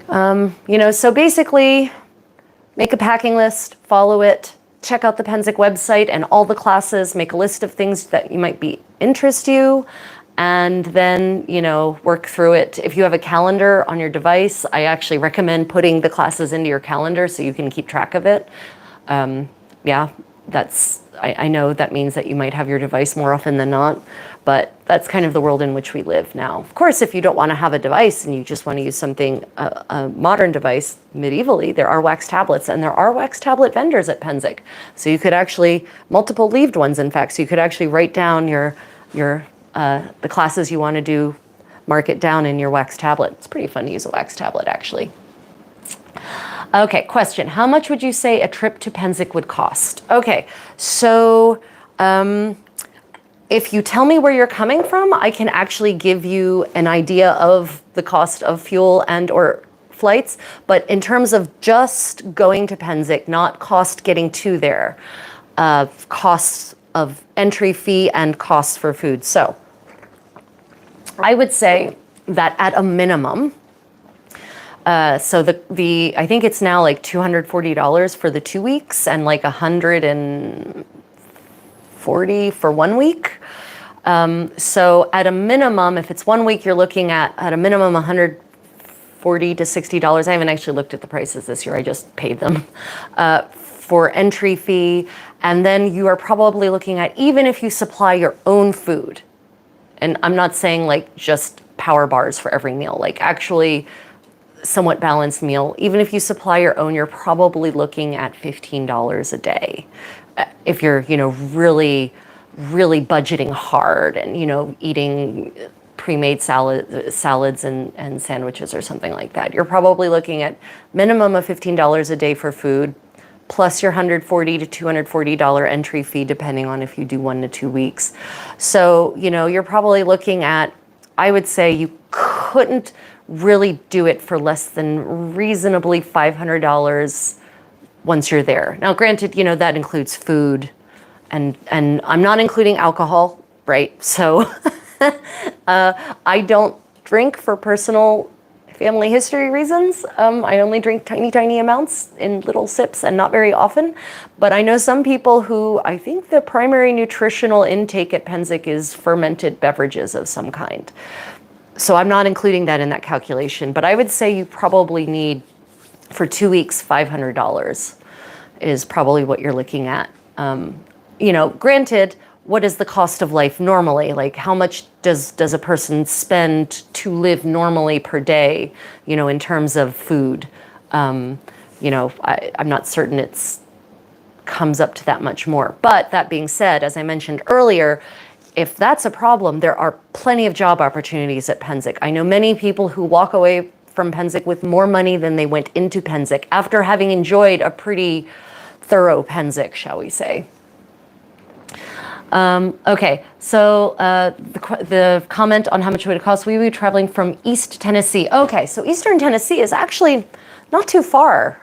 So basically, make a packing list, follow it, check out the Pennsic website and all the classes, make a list of things that might interest you, and then, work through it. If you have a calendar on your device, I actually recommend putting the classes into your calendar so you can keep track of it. I know that means that you might have your device more often than not, but that's kind of the world in which we live now. Of course, if you don't want to have a device and you just want to use something, a modern device, medievally, there are wax tablets, and there are wax tablet vendors at Pennsic. So you could actually, multiple leaved ones, in fact, so you could actually write down the classes you want to do, mark it down in your wax tablet. It's pretty fun to use a wax tablet, actually. Okay, question. How much would you say a trip to Pennsic would cost? Okay, so if you tell me where you're coming from, I can actually give you an idea of the cost of fuel and or flights. But in terms of just going to Pennsic, not cost getting to there, costs of entry fee and costs for food. So I would say that at a minimum, so I think it's now like $240 for the 2 weeks and like $140 for 1 week. So at a minimum, if it's 1 week, you're looking at a minimum $140 to $60. I haven't actually looked at the prices this year. I just paid them for entry fee. And then you are probably looking at, even if you supply your own food, and I'm not saying like just power bars for every meal, like actually somewhat balanced meal, even if you supply your own, you're probably looking at $15 a day. If you're, really, really budgeting hard and, eating pre-made salads and sandwiches or something like that, you're probably looking at minimum of $15 a day for food, plus your $140 to $240 entry fee, depending on if you do 1 to 2 weeks. So, you're probably looking at, I would say you couldn't really do it for less than reasonably $500 once you're there. Now, granted, that includes food and I'm not including alcohol, right? So I don't drink for personal family history reasons. I only drink tiny, tiny amounts in little sips and not very often. But I know some people who, I think the primary nutritional intake at Pennsic is fermented beverages of some kind. So I'm not including that in that calculation, but I would say you probably need, for 2 weeks, $500 is probably what you're looking at. Granted, what is the cost of life normally? Like, how much does a person spend to live normally per day, in terms of food? I'm not certain it's comes up to that much more. But that being said, as I mentioned earlier, if that's a problem, there are plenty of job opportunities at Pennsic. I know many people who walk away from Pennsic with more money than they went into Pennsic after having enjoyed a pretty thorough Pennsic, shall we say. Okay, so the comment on how much it would cost, we would be traveling from East Tennessee. Okay, so Eastern Tennessee is actually not too far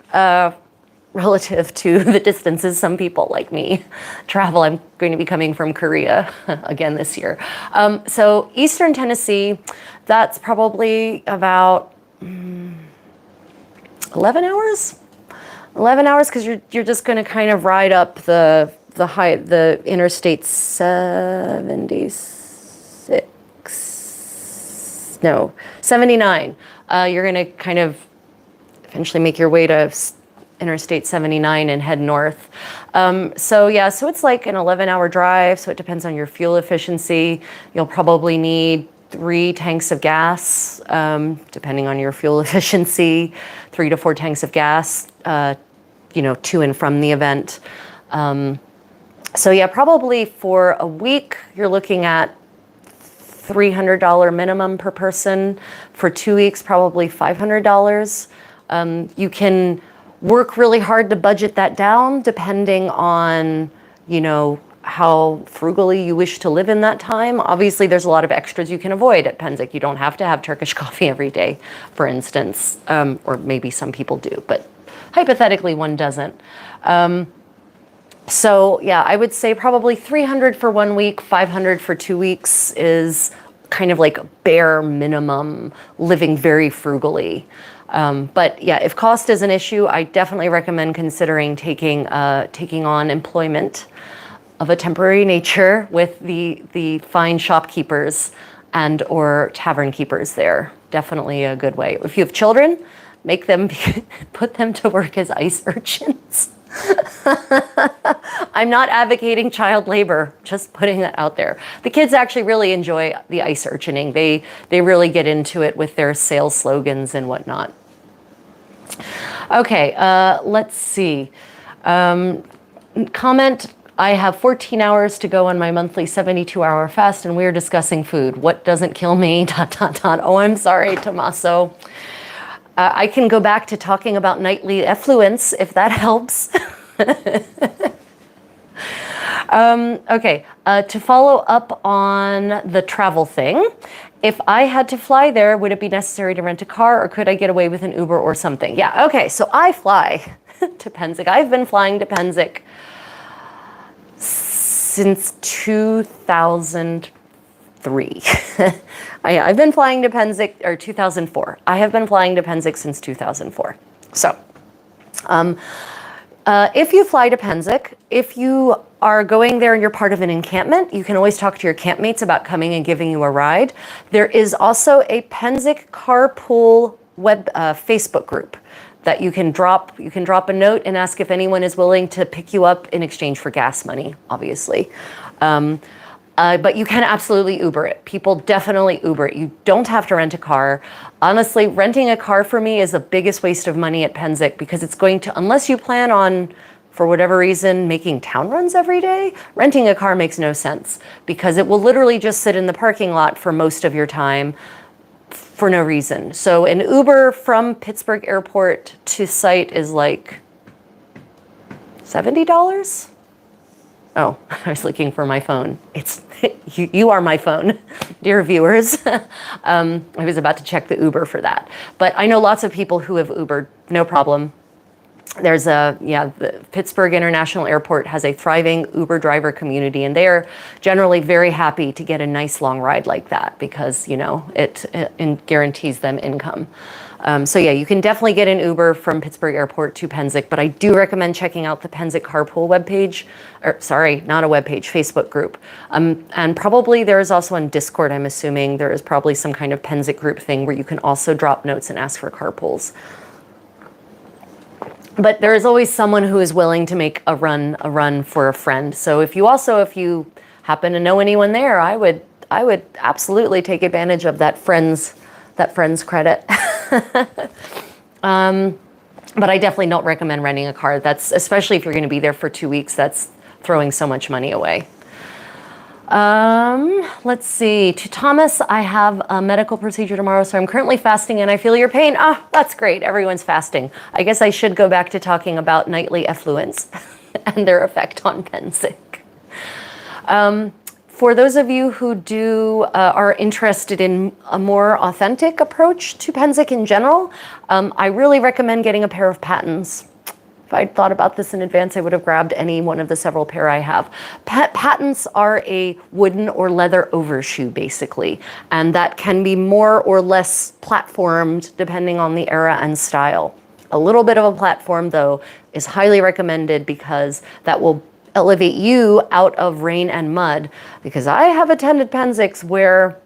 relative to the distances some people like me travel. I'm going to be coming from Korea again this year. So Eastern Tennessee, that's probably about 11 hours? 11 hours, because you're just going to kind of ride up the Interstate 79. You're going to kind of eventually make your way to Interstate 79 and head north. So it's like an 11-hour drive. So it depends on your fuel efficiency. You'll probably need 3 tanks of gas, depending on your fuel efficiency, 3 to 4 tanks of gas, to and from the event. Probably for a week, you're looking at $300 minimum per person. For 2 weeks, probably $500. You can work really hard to budget that down depending on, how frugally you wish to live in that time. Obviously, there's a lot of extras you can avoid at Pennsic. You don't have to have Turkish coffee every day, for instance, or maybe some people do, but hypothetically one doesn't. I would say probably $300 for 1 week, $500 for 2 weeks is kind of like a bare minimum, living very frugally. If cost is an issue, I definitely recommend considering taking on employment of a temporary nature with the fine shopkeepers and or tavern keepers there. Definitely a good way. If you have children, make them put them to work as ice urchins. I'm not advocating child labor, just putting that out there. The kids actually really enjoy the ice urchining. They really get into it with their sales slogans and whatnot. Okay, let's see. Comment, I have 14 hours to go on my monthly 72-hour fast and we're discussing food. What doesn't kill me, ... Oh, I'm sorry, Tommaso. I can go back to talking about nightly effluence if that helps. Okay, to follow up on the travel thing, if I had to fly there, would it be necessary to rent a car or could I get away with an Uber or something? Yeah, okay, so I fly to Pennsic. I've been flying to Pennsic since 2003. I've been flying to Pennsic, or 2004. I have been flying to Pennsic since 2004. So, if you fly to Pennsic, if you are going there and you're part of an encampment, you can always talk to your campmates about coming and giving you a ride. There is also a Pennsic carpool web Facebook group that you can drop a note and ask if anyone is willing to pick you up in exchange for gas money, obviously. But you can absolutely Uber it. People definitely Uber it. You don't have to rent a car. Honestly, renting a car for me is the biggest waste of money at Pennsic because it's going to, unless you plan on, for whatever reason, making town runs every day, renting a car makes no sense because it will literally just sit in the parking lot for most of your time for no reason. So an Uber from Pittsburgh Airport to site is like $70. Oh, I was looking for my phone. It's you are my phone, dear viewers. I was about to check the Uber for that. But I know lots of people who have Ubered, no problem. There's the Pittsburgh International Airport has a thriving Uber driver community, and they're generally very happy to get a nice long ride like that because, you know, it guarantees them income. So yeah, you can definitely get an Uber from Pittsburgh Airport to Pennsic, but I do recommend checking out the Pennsic Carpool webpage, or sorry, not a webpage, Facebook group. And probably there is also on Discord, I'm assuming, there is probably some kind of Pennsic group thing where you can also drop notes and ask for carpools. But there is always someone who is willing to make a run for a friend. So if you happen to know anyone there, I would absolutely take advantage of that friends credit. But I definitely don't recommend renting a car. That's, especially if you're going to be there for 2 weeks, that's throwing so much money away. Let's see. To Thomas, I have a medical procedure tomorrow, so I'm currently fasting and I feel your pain. Ah, that's great. Everyone's fasting. I guess I should go back to talking about nightly effluents and their effect on Pennsic. For those of you who are interested in a more authentic approach to Pennsic in general, I really recommend getting a pair of pattens. If I'd thought about this in advance, I would have grabbed any one of the several pair I have. Pattens are a wooden or leather overshoe, basically, and that can be more or less platformed depending on the era and style. A little bit of a platform, though, is highly recommended because that will elevate you out of rain and mud, because I have attended Pennsics where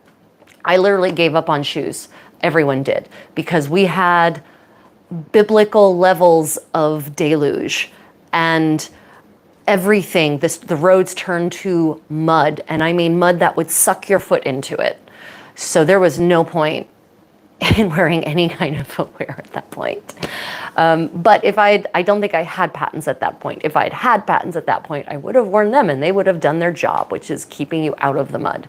I literally gave up on shoes. Everyone did, because we had biblical levels of deluge and everything, the roads turned to mud, and I mean mud that would suck your foot into it. So there was no point in wearing any kind of footwear at that point. But I don't think I had pattens at that point. If I'd had pattens at that point, I would have worn them and they would have done their job, which is keeping you out of the mud.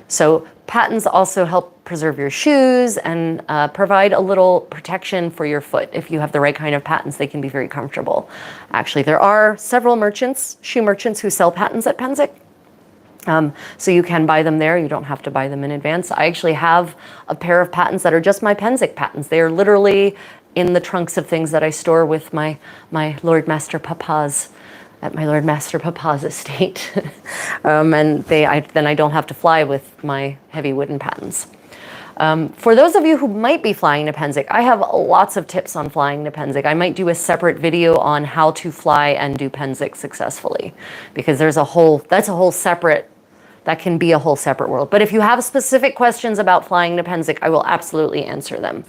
So pattens also help preserve your shoes and provide a little protection for your foot. If you have the right kind of pattens, they can be very comfortable. Actually, there are several shoe merchants who sell pattens at Pennsic. So you can buy them there. You don't have to buy them in advance. I actually have a pair of pattens that are just my Pennsic pattens. They are literally in the trunks of things that I store with my Lord Master Papa's, at my Lord Master Papa's estate. And then I don't have to fly with my heavy wooden pattens. For those of you who might be flying to Pennsic, I have lots of tips on flying to Pennsic. I might do a separate video on how to fly and do Pennsic successfully, because that can be a whole separate world. But if you have specific questions about flying to Pennsic, I will absolutely answer them.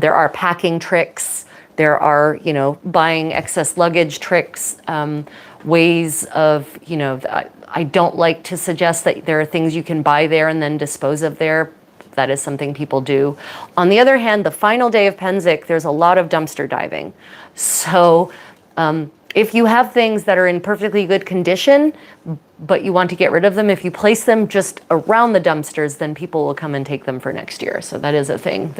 There are packing tricks. There are, buying excess luggage tricks, ways of, I don't like to suggest that there are things you can buy there and then dispose of there. That is something people do. On the other hand, the final day of Pennsic, there's a lot of dumpster diving. So if you have things that are in perfectly good condition, but you want to get rid of them, if you place them just around the dumpsters, then people will come and take them for next year. So that is a thing,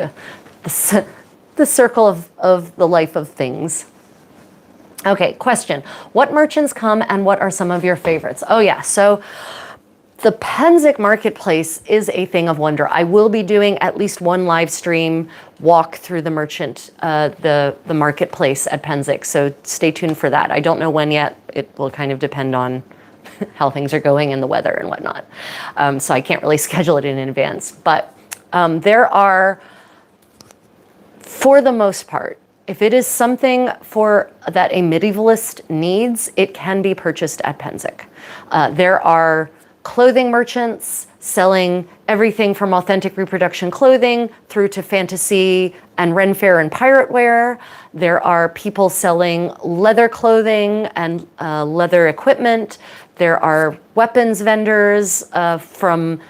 the circle of the life of things. Okay, question. What merchants come and what are some of your favorites? Oh yeah, so the Pennsic marketplace is a thing of wonder. I will be doing at least one live stream walk through the the marketplace at Pennsic. So stay tuned for that. I don't know when yet. It will kind of depend on how things are going and the weather and whatnot. So I can't really schedule it in advance. But there are, for the most part, if it is something that a medievalist needs, it can be purchased at Pennsic. There are clothing merchants selling everything from authentic reproduction clothing through to fantasy and Ren Fair and pirate wear. There are people selling leather clothing and leather equipment. There are weapons vendors from,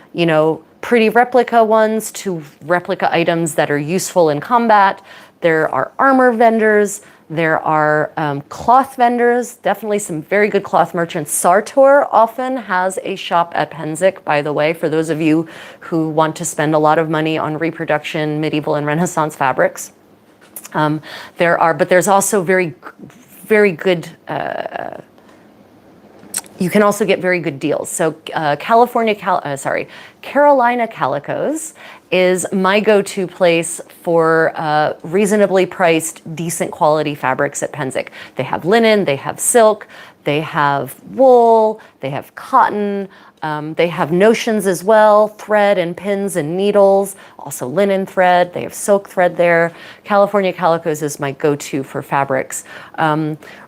pretty replica ones to replica items that are useful in combat. There are armor vendors. There are cloth vendors, definitely some very good cloth merchants. Sartor often has a shop at Pennsic, by the way, for those of you who want to spend a lot of money on reproduction, medieval and Renaissance fabrics. But there's also very, very good, you can also get very good deals. So Carolina Calicos is my go-to place for reasonably priced, decent quality fabrics at Pennsic. They have linen, they have silk, they have wool, they have cotton, they have notions as well, thread and pins and needles, also linen thread, they have silk thread there. California Calicos is my go-to for fabrics.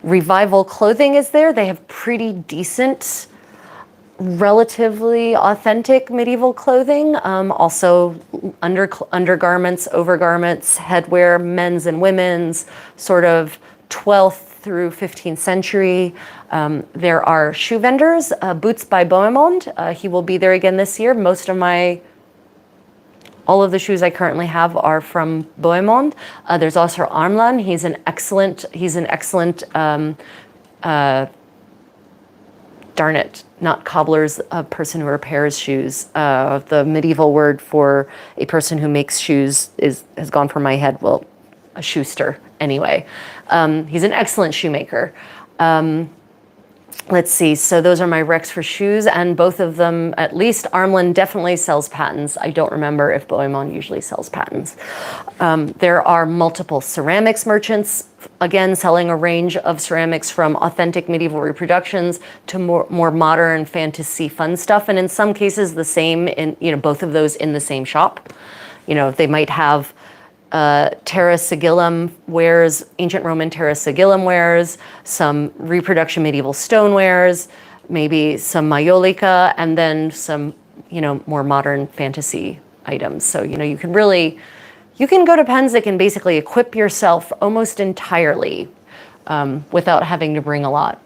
Revival Clothing is there. They have pretty decent, relatively authentic medieval clothing. Also undergarments, overgarments, headwear, men's and women's, sort of 12th through 15th century. There are shoe vendors, Boots by Bohemond. He will be there again this year. All of the shoes I currently have are from Bohemond. There's also Armlan. He's an excellent, darn it, not cobbler's, a person who repairs shoes. The medieval word for a person who makes shoes has gone from my head. Well, a shoester, anyway. He's an excellent shoemaker. Let's see, so those are my recs for shoes, and both of them, at least Armlan definitely sells patents. I don't remember if Bohemond usually sells patents. There are multiple ceramics merchants, again, selling a range of ceramics from authentic medieval reproductions to more modern fantasy fun stuff, and in some cases the same in, both of those in the same shop. They might have Terra Sigillum wares, ancient Roman Terra Sigillum wares, some reproduction medieval stone wares, maybe some Maiolica, and then some, more modern fantasy items. So, you can go to Pennsic and basically equip yourself almost entirely without having to bring a lot.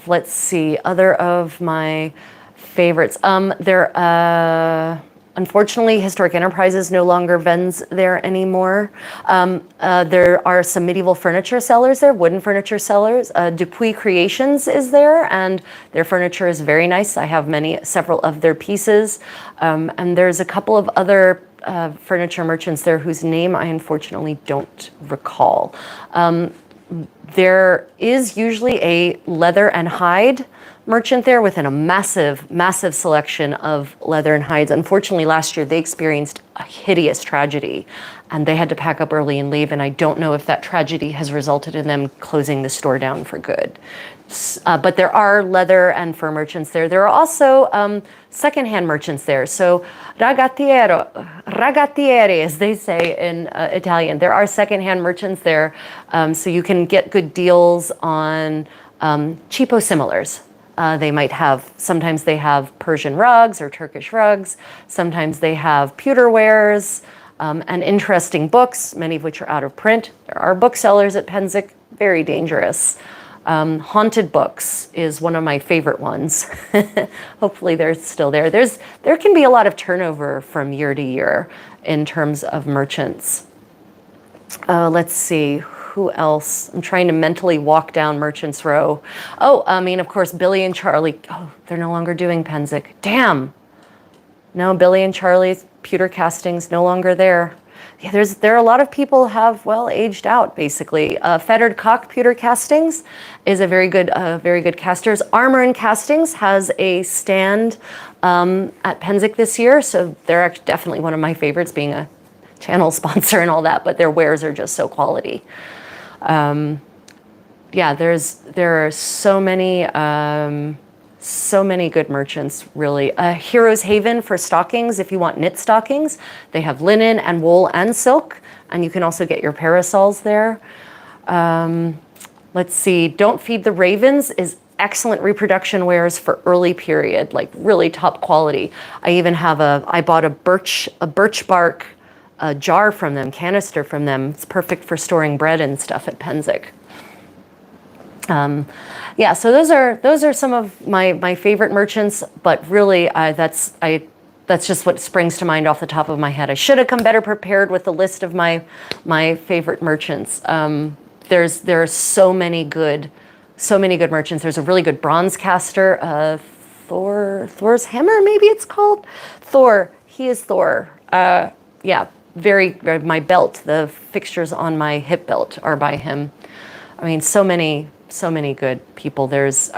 Let's see, other of my favorites. Unfortunately, Historic Enterprises no longer vends there anymore. There are some medieval furniture sellers there, wooden furniture sellers. Dupuis Creations is there, and their furniture is very nice. I have several of their pieces. And there's a couple of other furniture merchants there whose name I unfortunately don't recall. There is usually a leather and hide merchant there within a massive, massive selection of leather and hides. Unfortunately, last year they experienced a hideous tragedy and they had to pack up early and leave. And I don't know if that tragedy has resulted in them closing the store down for good. But there are leather and fur merchants there. There are also secondhand merchants there. So ragazziere, as they say in Italian. There are secondhand merchants there. So you can get good deals on cheapo similars. Sometimes they have Persian rugs or Turkish rugs. Sometimes they have pewter wares. and interesting books, many of which are out of print. There are booksellers at Pennsic, very dangerous. Haunted books is one of my favorite ones. Hopefully they're still there. There can be a lot of turnover from year to year in terms of merchants. Let's see, who else? I'm trying to mentally walk down Merchants Row. Oh, I mean, of course, Billy and Charlie. Oh, they're no longer doing Pennsic. Damn. No, Billy and Charlie's pewter castings no longer there. Yeah, there are a lot of people have, well, aged out, basically. Fettered Cock Pewter Castings is a very good casters. Armor and Castings has a stand at Pennsic this year, so they're definitely one of my favorites, being a channel sponsor and all that, but their wares are just so quality. Yeah, there are so many good merchants, really. Heroes Haven for stockings, if you want knit stockings. They have linen and wool and silk, and you can also get your parasols there. Let's see, Don't Feed the Ravens is excellent reproduction wares for early period, like really top quality. I bought a birch bark jar from them, canister from them. It's perfect for storing bread and stuff at Pennsic. Yeah, so those are some of my favorite merchants, but really that's just what springs to mind off the top of my head. I should have come better prepared with the list of my favorite merchants. There are so many good merchants. There's a really good bronze caster, Thor's Hammer, maybe it's called. Thor, he is Thor. Yeah, my belt, the fixtures on my hip belt are by him. I mean, so many good people. There's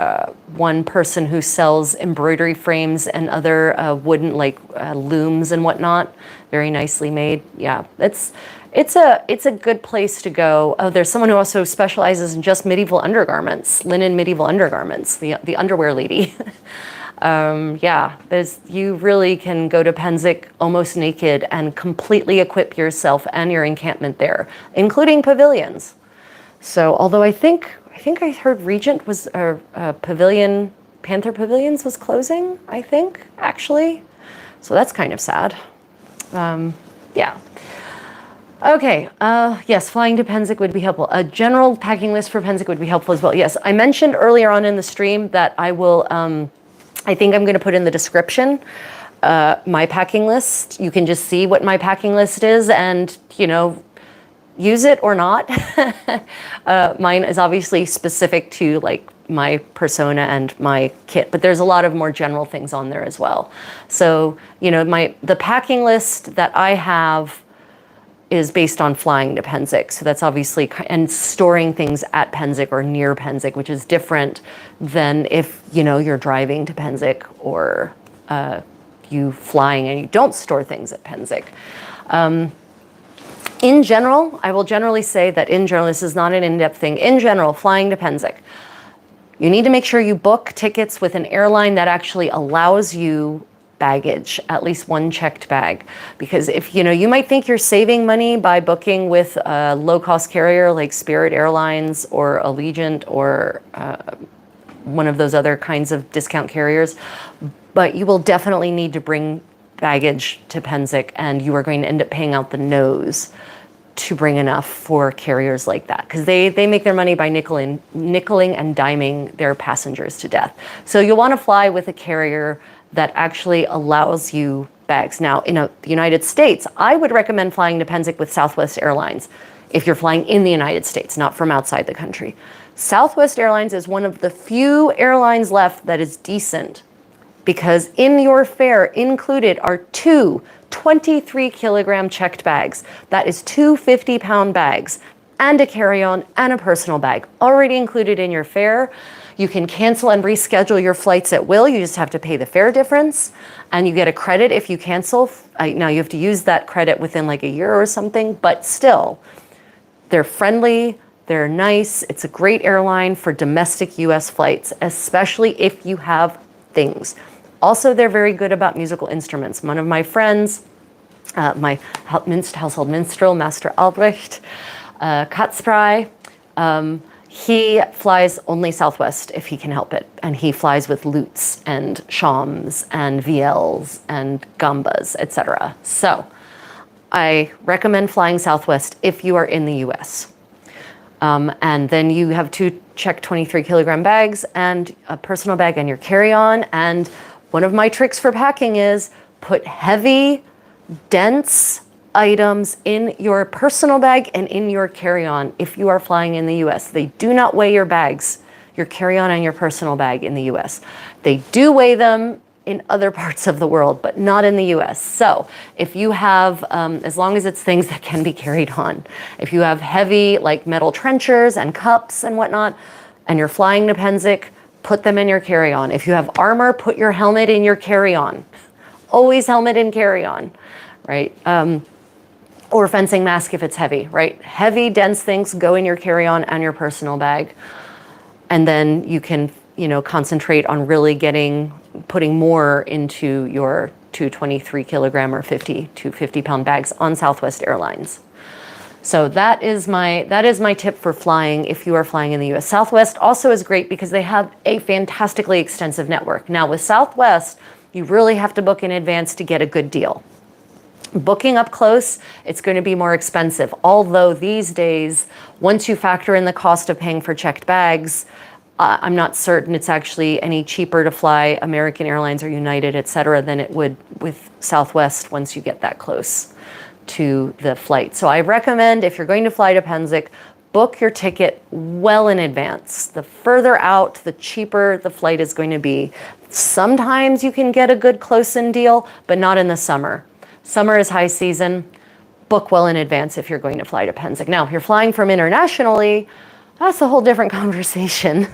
one person who sells embroidery frames and other wooden, like looms and whatnot, very nicely made. Yeah, it's a good place to go. Oh, there's someone who also specializes in just medieval undergarments, linen medieval undergarments, the underwear lady. Yeah, you really can go to Pennsic almost naked and completely equip yourself and your encampment there, including pavilions. So, although I think I heard Regent was pavilion, Panther Pavilions was closing, I think, actually. So that's kind of sad. Yeah. Okay, yes, flying to Pennsic would be helpful. A general packing list for Pennsic would be helpful as well. Yes, I mentioned earlier on in the stream that I will, I think I'm going to put in the description my packing list. You can just see what my packing list is and, use it or not. Mine is obviously specific to like my persona and my kit, but there's a lot of more general things on there as well. So, the packing list that I have is based on flying to Pennsic. So that's obviously, and storing things at Pennsic or near Pennsic, which is different than if, you're driving to Pennsic or you flying and you don't store things at Pennsic. In general, I will generally say that this is not an in-depth thing. In general, flying to Pennsic, you need to make sure you book tickets with an airline that actually allows you baggage, at least one checked bag. Because if, you might think you're saving money by booking with a low-cost carrier like Spirit Airlines or Allegiant or one of those other kinds of discount carriers, but you will definitely need to bring baggage to Pennsic, and you are going to end up paying out the nose to bring enough for carriers like that, because they make their money by nickeling and diming their passengers to death. So you'll want to fly with a carrier that actually allows you bags. Now, in the United States, I would recommend flying to Pennsic with Southwest Airlines if you're flying in the United States, not from outside the country. Southwest Airlines is one of the few airlines left that is decent, because in your fare included are two 23-kilogram checked bags. That is two 50-pound bags and a carry-on and a personal bag already included in your fare. You can cancel and reschedule your flights at will. You just have to pay the fare difference, and you get a credit if you cancel. Now you have to use that credit within like a year or something, but still, they're friendly, they're nice. It's a great airline for domestic US flights, especially if you have things. Also, they're very good about musical instruments. One of my friends, my household minstrel, Master Albrecht Katzpry, he flies only Southwest if he can help it. And he flies with lutes and shawms and viels and gambas, etc. So I recommend flying Southwest if you are in the US. And then you have 2 check 23 kilogram bags and a personal bag and your carry-on. And one of my tricks for packing is put heavy, dense items in your personal bag and in your carry-on if you are flying in the US. They do not weigh your bags, your carry-on and your personal bag in the US. They do weigh them in other parts of the world, but not in the US. So if you have, as long as it's things that can be carried on, if you have heavy like metal trenchers and cups and whatnot, and you're flying to Pennsic, put them in your carry-on. If you have armor, put your helmet in your carry-on. Always helmet in carry-on, right? Or fencing mask if it's heavy, right? Heavy, dense things go in your carry-on and your personal bag. And then you can, concentrate on really putting more into your 223 kilogram or 50 to 50 pound bags on Southwest Airlines. So that is my tip for flying if you are flying in the US. Southwest also is great because they have a fantastically extensive network. Now with Southwest, you really have to book in advance to get a good deal. Booking up close, it's going to be more expensive. Although these days, once you factor in the cost of paying for checked bags, I'm not certain it's actually any cheaper to fly American Airlines or United, et cetera, than it would with Southwest once you get that close to the flight. So I recommend if you're going to fly to Pennsic, book your ticket well in advance. The further out, the cheaper the flight is going to be. Sometimes you can get a good close-in deal, but not in the summer. Summer is high season. Book well in advance if you're going to fly to Pennsic. Now, if you're flying from internationally, that's a whole different conversation.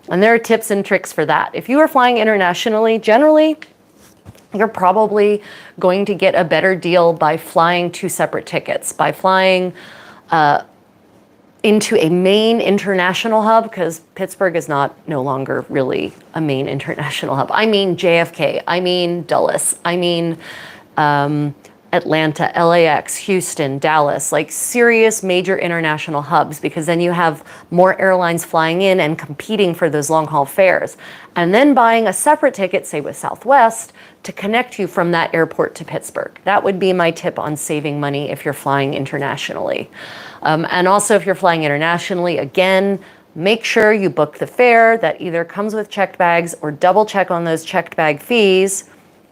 And there are tips and tricks for that. If you are flying internationally, generally, you're probably going to get a better deal by flying 2 separate tickets, by flying into a main international hub, because Pittsburgh is no longer really a main international hub. I mean JFK, I mean Dulles, I mean Atlanta, LAX, Houston, Dallas, like serious major international hubs, because then you have more airlines flying in and competing for those long haul fares. And then buying a separate ticket, say with Southwest, to connect you from that airport to Pittsburgh. That would be my tip on saving money if you're flying internationally. And also if you're flying internationally, again, make sure you book the fare that either comes with checked bags or double check on those checked bag fees,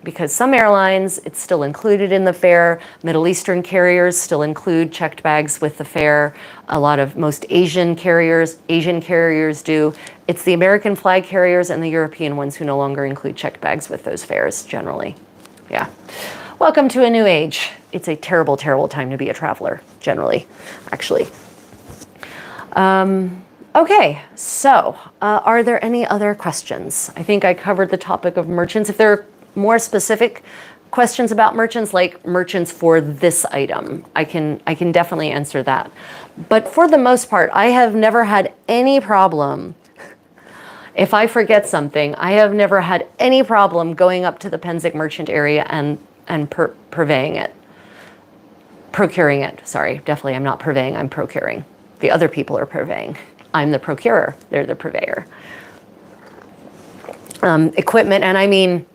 because some airlines, it's still included in the fare. Middle Eastern carriers still include checked bags with the fare. Most Asian carriers do. It's the American flag carriers and the European ones who no longer include checked bags with those fares generally. Yeah. Welcome to a new age. It's a terrible, terrible time to be a traveler, generally, actually. Okay, so are there any other questions? I think I covered the topic of merchants. If there are more specific questions about merchants, like merchants for this item, I can definitely answer that. But for the most part, I have never had any problem. If I forget something, I have never had any problem going up to the Pennsic merchant area and purveying it. Procuring it, sorry. Definitely I'm not purveying, I'm procuring. The other people are purveying. I'm the procurer, they're the purveyor. Equipment, and I mean,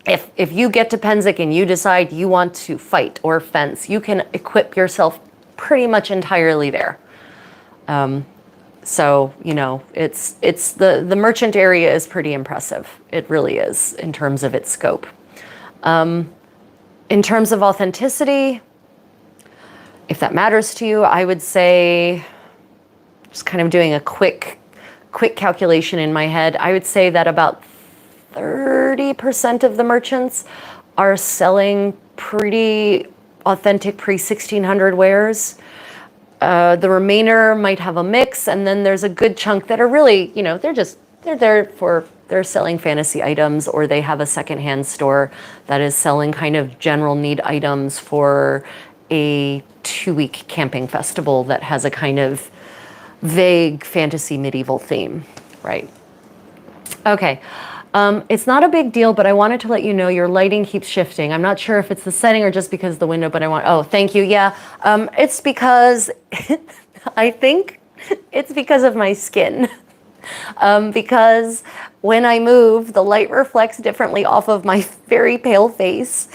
if you get to Pennsic and you decide you want to fight or fence, you can equip yourself pretty much entirely there. So, it's the merchant area is pretty impressive. It really is in terms of its scope. In terms of authenticity, if that matters to you, I would say, just kind of doing a quick calculation in my head, I would say that about 30% of the merchants are selling pretty authentic pre-1600 wares. The remainder might have a mix, and then there's a good chunk that are really, they're selling fantasy items, or they have a secondhand store that is selling kind of general need items for a 2-week camping festival that has a kind of vague fantasy medieval theme, right? Okay. It's not a big deal, but I wanted to let you know your lighting keeps shifting. I'm not sure if it's the setting or just because of the window, but oh, thank you. Yeah, it's because, I think it's because of my skin. Because when I move, the light reflects differently off of my very pale face.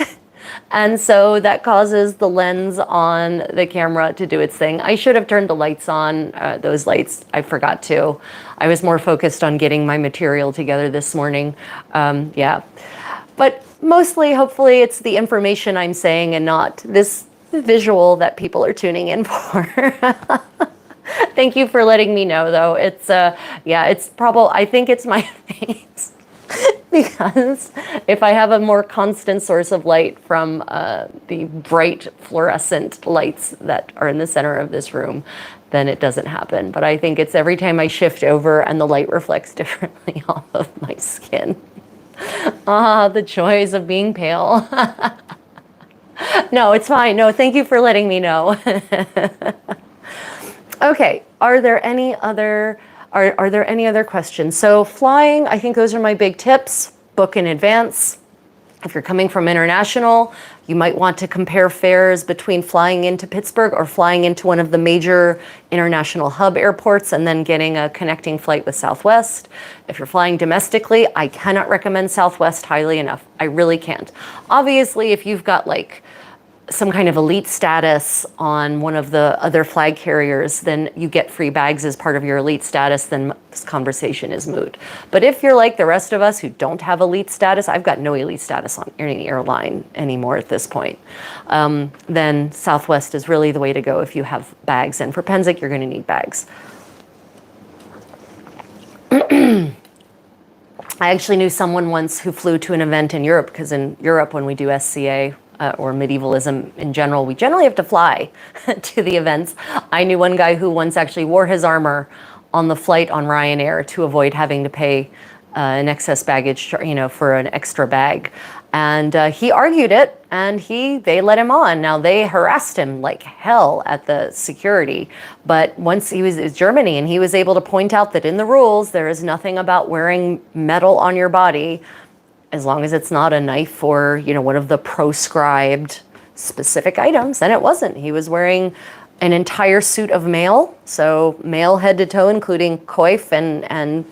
And so that causes the lens on the camera to do its thing. I should have turned the lights on, those lights, I forgot to. I was more focused on getting my material together this morning. Yeah. But mostly, hopefully, it's the information I'm saying and not this visual that people are tuning in for. Thank you for letting me know, though. It's, yeah, it's probably, I think it's my face. Because if I have a more constant source of light from the bright fluorescent lights that are in the center of this room, then it doesn't happen. But I think it's every time I shift over and the light reflects differently off of my skin. Ah, the joys of being pale. No, it's fine. No, thank you for letting me know. Okay, are there any other questions? So flying, I think those are my big tips. Book in advance. If you're coming from international, you might want to compare fares between flying into Pittsburgh or flying into one of the major international hub airports and then getting a connecting flight with Southwest. If you're flying domestically, I cannot recommend Southwest highly enough. I really can't. Obviously, if you've got like some kind of elite status on one of the other flag carriers, then you get free bags as part of your elite status, then this conversation is moot. But if you're like the rest of us who don't have elite status, I've got no elite status on any airline anymore at this point, then Southwest is really the way to go if you have bags. And for Pennsic, you're going to need bags. I actually knew someone once who flew to an event in Europe, because in Europe, when we do SCA, or medievalism in general, we generally have to fly to the events. I knew one guy who once actually wore his armor on the flight on Ryanair to avoid having to pay an excess baggage, for an extra bag. And he argued it, and they let him on. Now, they harassed him like hell at the security. But once he was in Germany, and he was able to point out that in the rules, there is nothing about wearing metal on your body as long as it's not a knife or, one of the proscribed specific items. And it wasn't. He was wearing an entire suit of mail. So mail head to toe, including coif and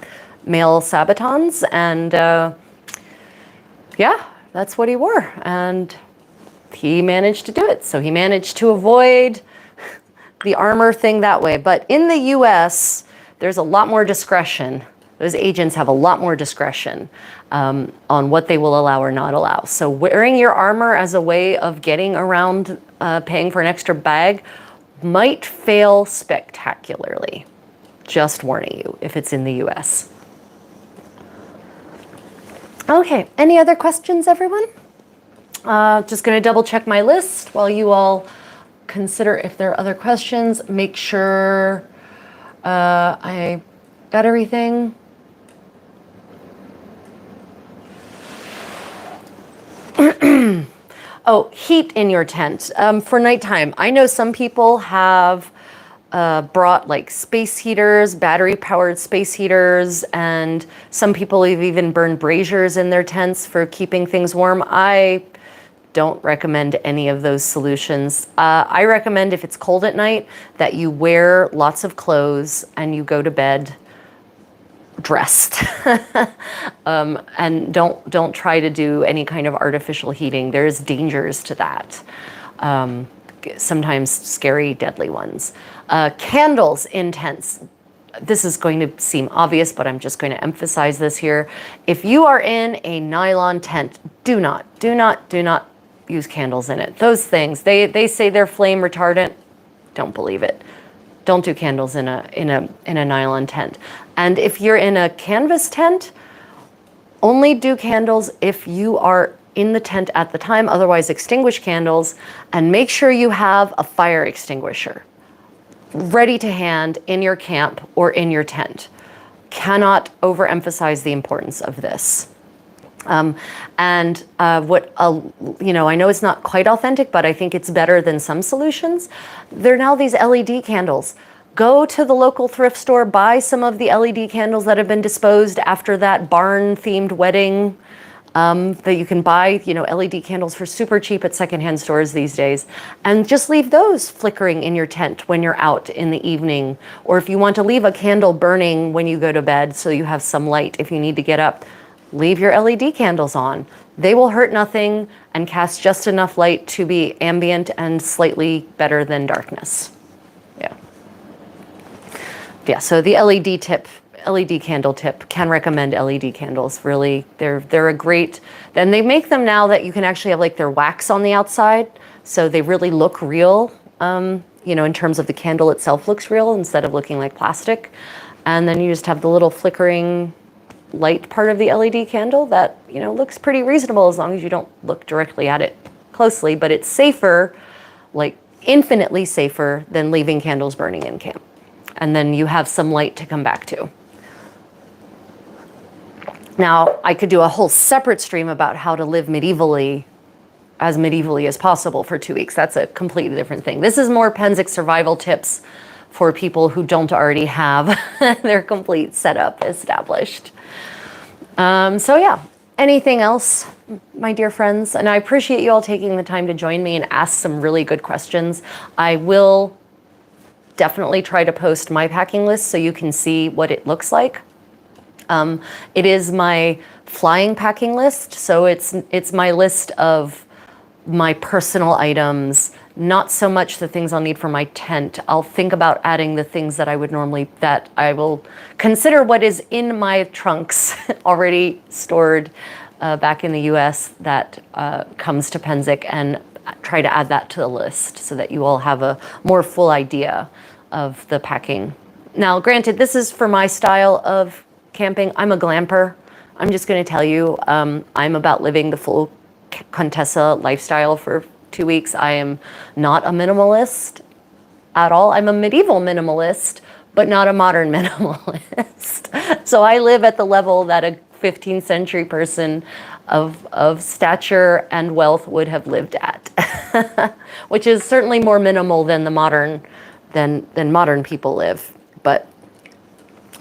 mail sabatons. And yeah, that's what he wore. And he managed to do it. So he managed to avoid the armor thing that way. But in the US, there's a lot more discretion. Those agents have a lot more discretion on what they will allow or not allow. So wearing your armor as a way of getting around paying for an extra bag might fail spectacularly. Just warning you if it's in the US. Okay, any other questions, everyone? Just going to double check my list while you all consider if there are other questions. Make sure I got everything. Oh, heat in your tent for nighttime. I know some people have brought like space heaters, battery-powered space heaters, and some people have even burned braziers in their tents for keeping things warm. I don't recommend any of those solutions. I recommend if it's cold at night that you wear lots of clothes and you go to bed dressed. And don't try to do any kind of artificial heating. There's dangers to that. Sometimes scary, deadly ones. Candles in tents. This is going to seem obvious, but I'm just going to emphasize this here. If you are in a nylon tent, do not use candles in it. Those things, they say they're flame retardant. Don't believe it. Don't do candles in a nylon tent. And if you're in a canvas tent, only do candles if you are in the tent at the time. Otherwise, extinguish candles and make sure you have a fire extinguisher ready to hand in your camp or in your tent. Cannot overemphasize the importance of this. I know it's not quite authentic, but I think it's better than some solutions. There are now these LED candles. Go to the local thrift store, buy some of the LED candles that have been disposed after that barn-themed wedding that you can buy, LED candles for super cheap at secondhand stores these days. And just leave those flickering in your tent when you're out in the evening. Or if you want to leave a candle burning when you go to bed so you have some light if you need to get up, leave your LED candles on. They will hurt nothing and cast just enough light to be ambient and slightly better than darkness. Yeah. Yeah, so the LED candle tip, can recommend LED candles. Really, they're a great, and they make them now that you can actually have like their wax on the outside, so they really look real. In terms of the candle itself looks real instead of looking like plastic. And then you just have the little flickering light part of the LED candle that, looks pretty reasonable as long as you don't look directly at it closely, but it's safer, like infinitely safer than leaving candles burning in camp. And then you have some light to come back to. Now, I could do a whole separate stream about how to live medievally as possible for 2 weeks. That's a completely different thing. This is more Pennsic survival tips for people who don't already have their complete setup established. So yeah, anything else, my dear friends? And I appreciate you all taking the time to join me and ask some really good questions. I will definitely try to post my packing list so you can see what it looks like. It is my flying packing list, so it's my list of my personal items, not so much the things I'll need for my tent. I'll think about adding the things that I will consider what is in my trunks already stored back in the US that comes to Pennsic, and try to add that to the list so that you all have a more full idea of the packing. Now, granted, this is for my style of camping. I'm a glamper. I'm just going to tell you, I'm about living the full Contessa lifestyle for 2 weeks. I am not a minimalist at all. I'm a medieval minimalist, but not a modern minimalist. So I live at the level that a 15th century person of stature and wealth would have lived at, which is certainly more minimal than the modern people live. But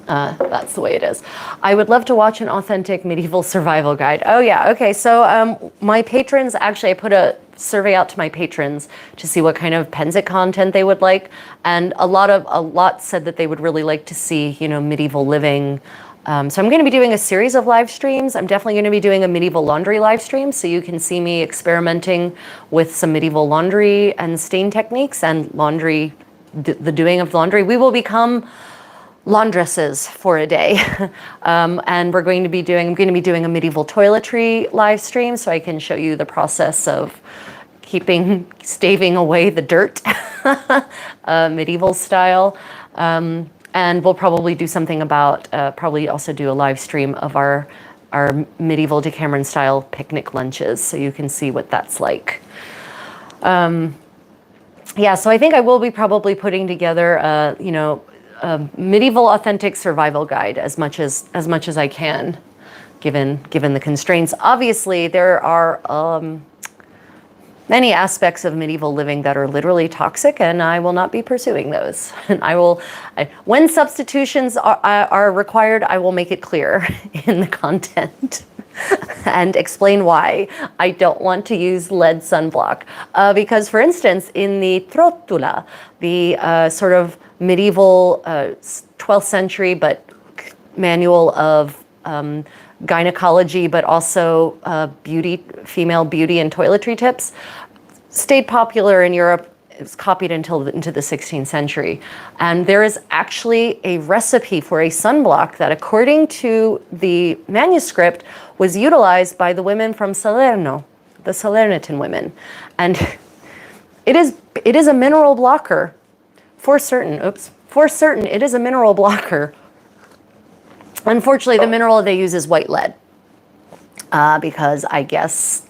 that's the way it is. I would love to watch an authentic medieval survival guide. Oh yeah, okay. So my patrons, actually, I put a survey out to my patrons to see what kind of Pennsic content they would like, and a lot said that they would really like to see, medieval living. So I'm going to be doing a series of live streams. I'm definitely going to be doing a medieval laundry live stream, so you can see me experimenting with some medieval laundry and stain techniques and laundry, the doing of laundry. We will become laundresses for a day. And I'm going to be doing a medieval toiletry live stream, so I can show you the process of staving away the dirt, medieval style. And we'll probably do something about, probably also do a live stream of our medieval Decameron style picnic lunches, so you can see what that's like. Yeah, so I think I will be probably putting together, a medieval authentic survival guide as much as I can, given the constraints. Obviously, there are many aspects of medieval living that are literally toxic, and I will not be pursuing those. And when substitutions are required, I will make it clear in the content and explain why I don't want to use lead sunblock. Because, for instance, in the Trotula, the sort of medieval 12th century but manual of gynecology, but also female beauty and toiletry tips, stayed popular in Europe. It was copied into the 16th century. And there is actually a recipe for a sunblock that, according to the manuscript, was utilized by the women from Salerno, the Salernitan women. And it is a mineral blocker. For certain, it is a mineral blocker. Unfortunately, the mineral they use is white lead, because I guess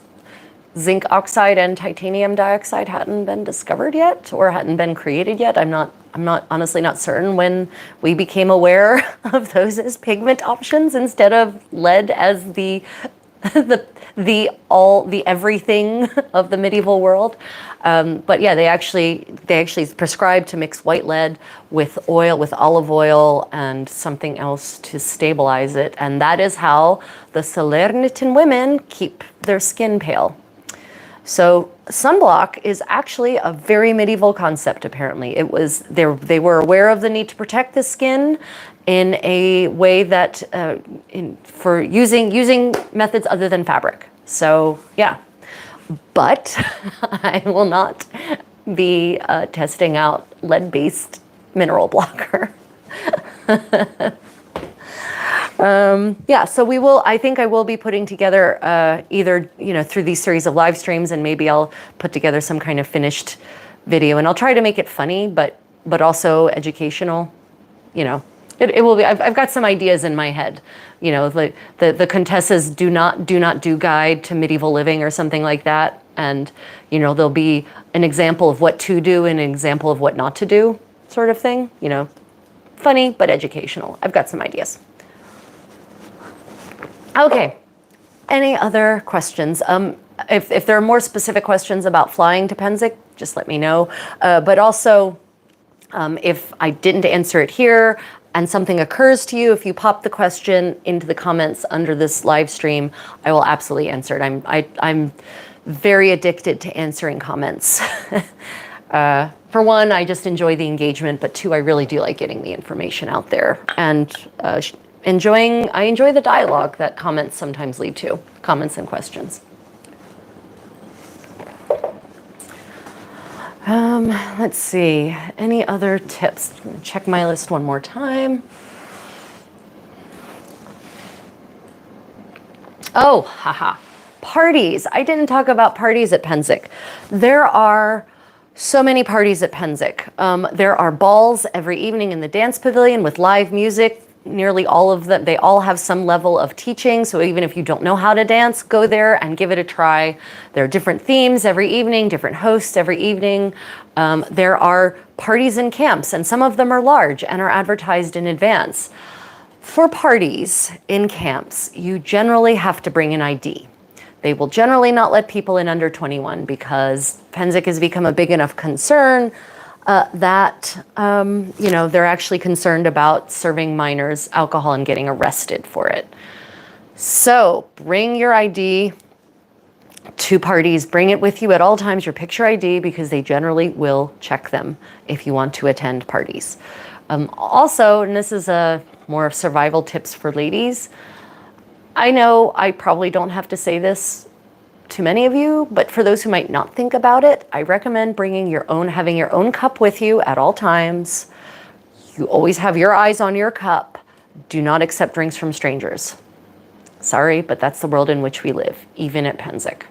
zinc oxide and titanium dioxide hadn't been discovered yet, or hadn't been created yet. I'm honestly not certain when we became aware of those as pigment options instead of lead as the everything of the medieval world. But yeah, they actually prescribed to mix white lead with olive oil and something else to stabilize it. And that is how the Salernitan women keep their skin pale. So sunblock is actually a very medieval concept, apparently. They were aware of the need to protect the skin, in a way that for using methods other than fabric. So yeah, but I will not be testing out lead-based mineral blocker. Yeah, so we will, I think I will be putting together either, through these series of live streams, and maybe I'll put together some kind of finished video, and I'll try to make it funny, but also educational. It will be, I've got some ideas in my head, the Contessa's do not do guide to medieval living or something like that. And, there'll be an example of what to do and an example of what not to do sort of thing, funny, but educational. I've got some ideas. Okay, any other questions? If there are more specific questions about flying to Pennsic, just let me know. But also, if I didn't answer it here and something occurs to you, if you pop the question into the comments under this live stream, I will absolutely answer it. I'm very addicted to answering comments. For one, I just enjoy the engagement, but two, I really do like getting the information out there. And I enjoy the dialogue that comments sometimes lead to, comments and questions. Let's see, any other tips? Check my list one more time. Oh, haha, parties. I didn't talk about parties at Pennsic. There are so many parties at Pennsic. There are balls every evening in the dance pavilion with live music. Nearly all of them, they all have some level of teaching. So even if you don't know how to dance, go there and give it a try. There are different themes every evening, different hosts every evening. There are parties and camps, and some of them are large and are advertised in advance. For parties in camps, you generally have to bring an ID. They will generally not let people in under 21 because Pennsic has become a big enough concern that they're actually concerned about serving minors alcohol and getting arrested for it. So bring your ID to parties. Bring it with you at all times, your picture ID, because they generally will check them if you want to attend parties. Also, and this is more of survival tips for ladies, I know I probably don't have to say this to many of you, but for those who might not think about it, I recommend having your own cup with you at all times. You always have your eyes on your cup. Do not accept drinks from strangers. Sorry, but that's the world in which we live, even at Pennsic.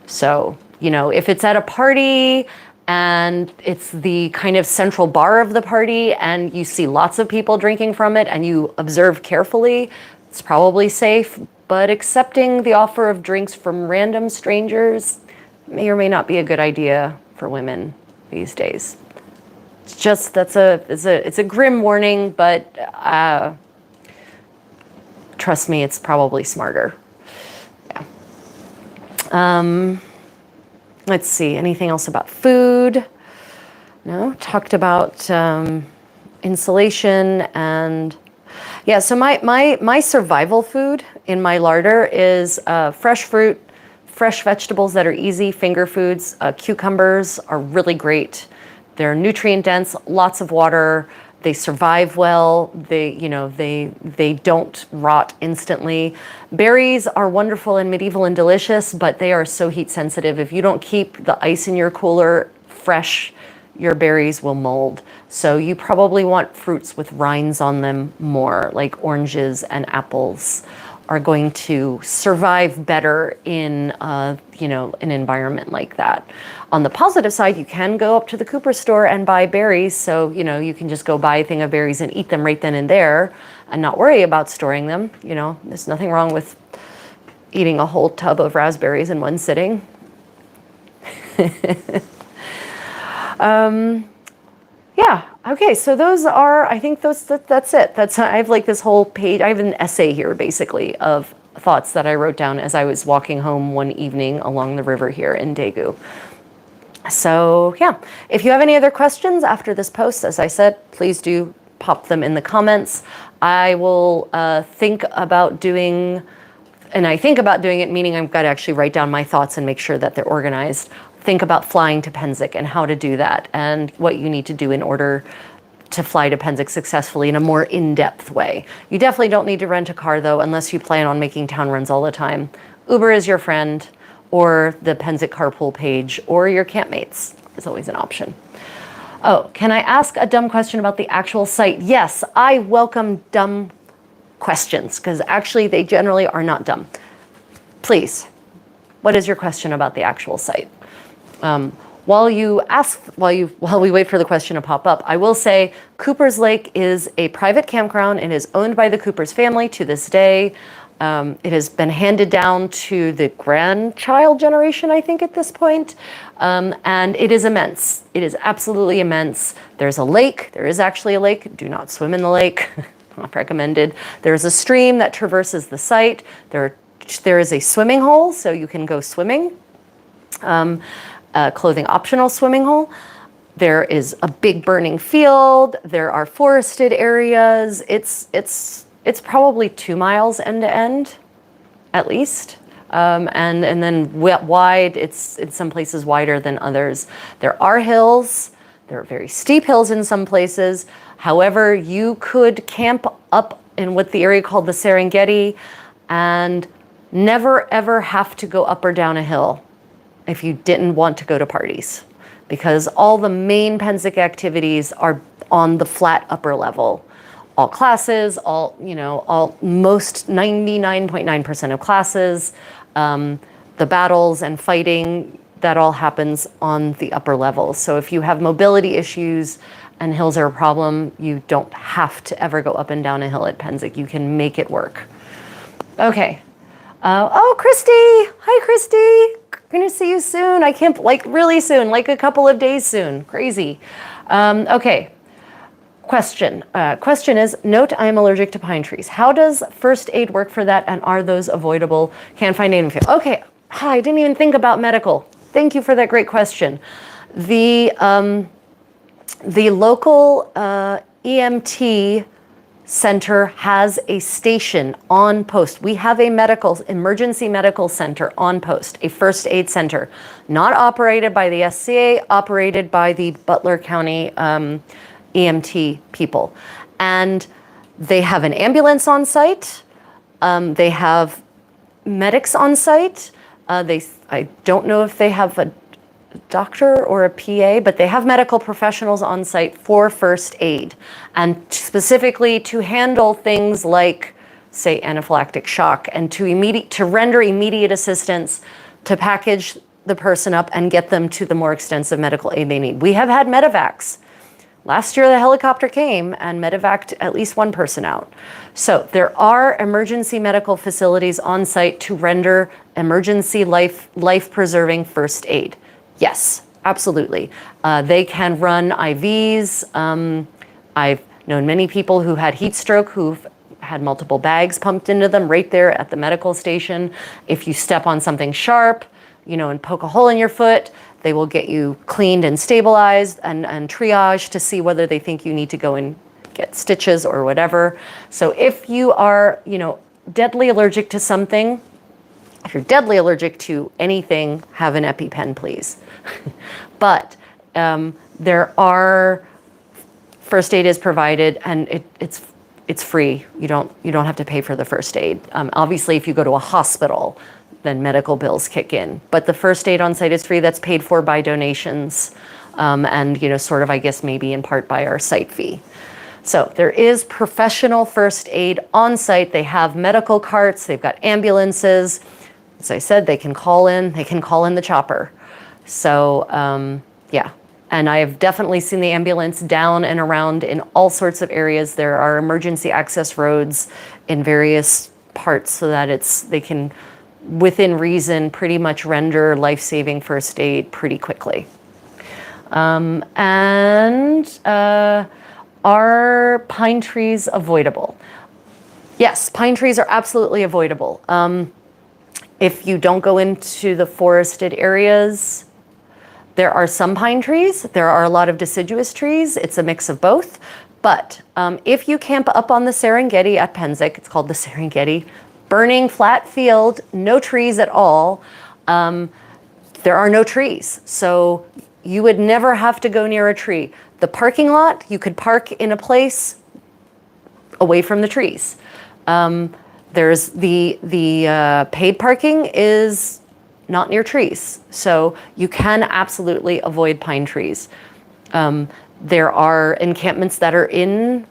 So, if it's at a party and it's the kind of central bar of the party and you see lots of people drinking from it and you observe carefully, it's probably safe. But accepting the offer of drinks from random strangers may or may not be a good idea for women these days. It's just, it's a grim warning, but trust me, it's probably smarter. Yeah. Let's see, anything else about food? No, talked about insulation and yeah, so my survival food in my larder is fresh fruit, fresh vegetables that are easy, finger foods. Cucumbers are really great. They're nutrient dense, lots of water. They survive well. They don't rot instantly. Berries are wonderful and medieval and delicious, but they are so heat sensitive. If you don't keep the ice in your cooler fresh, your berries will mold. So you probably want fruits with rinds on them more, like oranges and apples are going to survive better in an environment like that. On the positive side, you can go up to the Cooper store and buy berries. So, you can just go buy a thing of berries and eat them right then and there and not worry about storing them. There's nothing wrong with eating a whole tub of raspberries in one sitting. Yeah, okay, so those are, I think that's it. I have like this whole page, I have an essay here basically of thoughts that I wrote down as I was walking home one evening along the river here in Daegu. So yeah, if you have any other questions after this post, as I said, please do pop them in the comments. I will think about doing it, meaning I've got to actually write down my thoughts and make sure that they're organized. Think about flying to Pennsic and how to do that and what you need to do in order to fly to Pennsic successfully in a more in-depth way. You definitely don't need to rent a car though, unless you plan on making town runs all the time. Uber is your friend, or the Pennsic carpool page, or your campmates is always an option. Oh, can I ask a dumb question about the actual site? Yes, I welcome dumb questions, because actually they generally are not dumb. Please, what is your question about the actual site? While we wait for the question to pop up, I will say Cooper's Lake is a private campground and is owned by the Coopers family to this day. It has been handed down to the grandchild generation, I think, at this point. And it is immense. It is absolutely immense. There's a lake. There is actually a lake. Do not swim in the lake. Not recommended. There's a stream that traverses the site. There is a swimming hole, so you can go swimming. Clothing optional swimming hole. There is a big burning field. There are forested areas. It's probably 2 miles end to end, at least. And then wide, it's in some places wider than others. There are hills. There are very steep hills in some places. However, you could camp up in what the area called the Serengeti and never ever have to go up or down a hill if you didn't want to go to parties, because all the main Pennsic activities are on the flat upper level. All classes, most 99.9% of classes, the battles and fighting, that all happens on the upper level. So if you have mobility issues and hills are a problem, you don't have to ever go up and down a hill at Pennsic. You can make it work. Okay. Oh, Christy. Hi, Christy. Going to see you soon. I can't, really soon, a couple of days soon. Crazy. Okay. Question is, note I am allergic to pine trees. How does first aid work for that, and are those avoidable? Can't find anything. Okay. Hi, I didn't even think about medical. Thank you for that great question. The local EMT center has a station on post. We have a emergency medical center on post, a first aid center, not operated by the SCA, operated by the Butler County EMT people. And they have an ambulance on site. They have medics on site. I don't know if they have a doctor or a PA, but they have medical professionals on site for first aid, and specifically to handle things like, say, anaphylactic shock, and to render immediate assistance, to package the person up and get them to the more extensive medical aid they need. We have had medevacs. Last year, the helicopter came and medevaced at least one person out. So there are emergency medical facilities on site to render emergency life-preserving first aid. Yes, absolutely. They can run IVs. I've known many people who had heat stroke who've had multiple bags pumped into them right there at the medical station. If you step on something sharp, and poke a hole in your foot, they will get you cleaned and stabilized and triaged to see whether they think you need to go and get stitches or whatever. So if you are, deadly allergic to something, if you're deadly allergic to anything, have an EpiPen, please. But there are, first aid is provided, and it's free. You don't have to pay for the first aid. Obviously, if you go to a hospital, then medical bills kick in. But the first aid on site is free. That's paid for by donations, and sort of, I guess, maybe in part by our site fee. So there is professional first aid on site. They have medical carts. They've got ambulances. As I said, they can call in the chopper. So, yeah. And I have definitely seen the ambulance down and around in all sorts of areas. There are emergency access roads in various parts so that they can, within reason, pretty much render life-saving first aid pretty quickly. Are pine trees avoidable? Yes, pine trees are absolutely avoidable. If you don't go into the forested areas, there are some pine trees. There are a lot of deciduous trees. It's a mix of both. But if you camp up on the Serengeti at Pennsic, it's called the Serengeti, burning flat field, no trees at all, there are no trees. So you would never have to go near a tree. The parking lot, you could park in a place away from the trees. There's the paid parking is not near trees, so you can absolutely avoid pine trees. There are encampments that are in,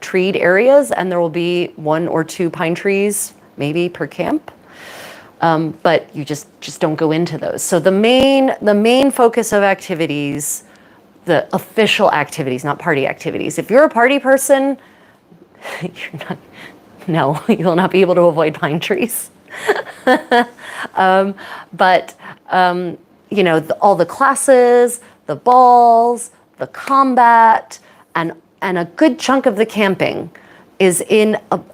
treed areas, and there will be 1 or 2 pine trees maybe per camp. But you just don't go into those. So the main focus of activities, the official activities, not party activities. If you're a party person, you will not be able to avoid pine trees. But all the classes, the balls, the combat, and a good chunk of the camping is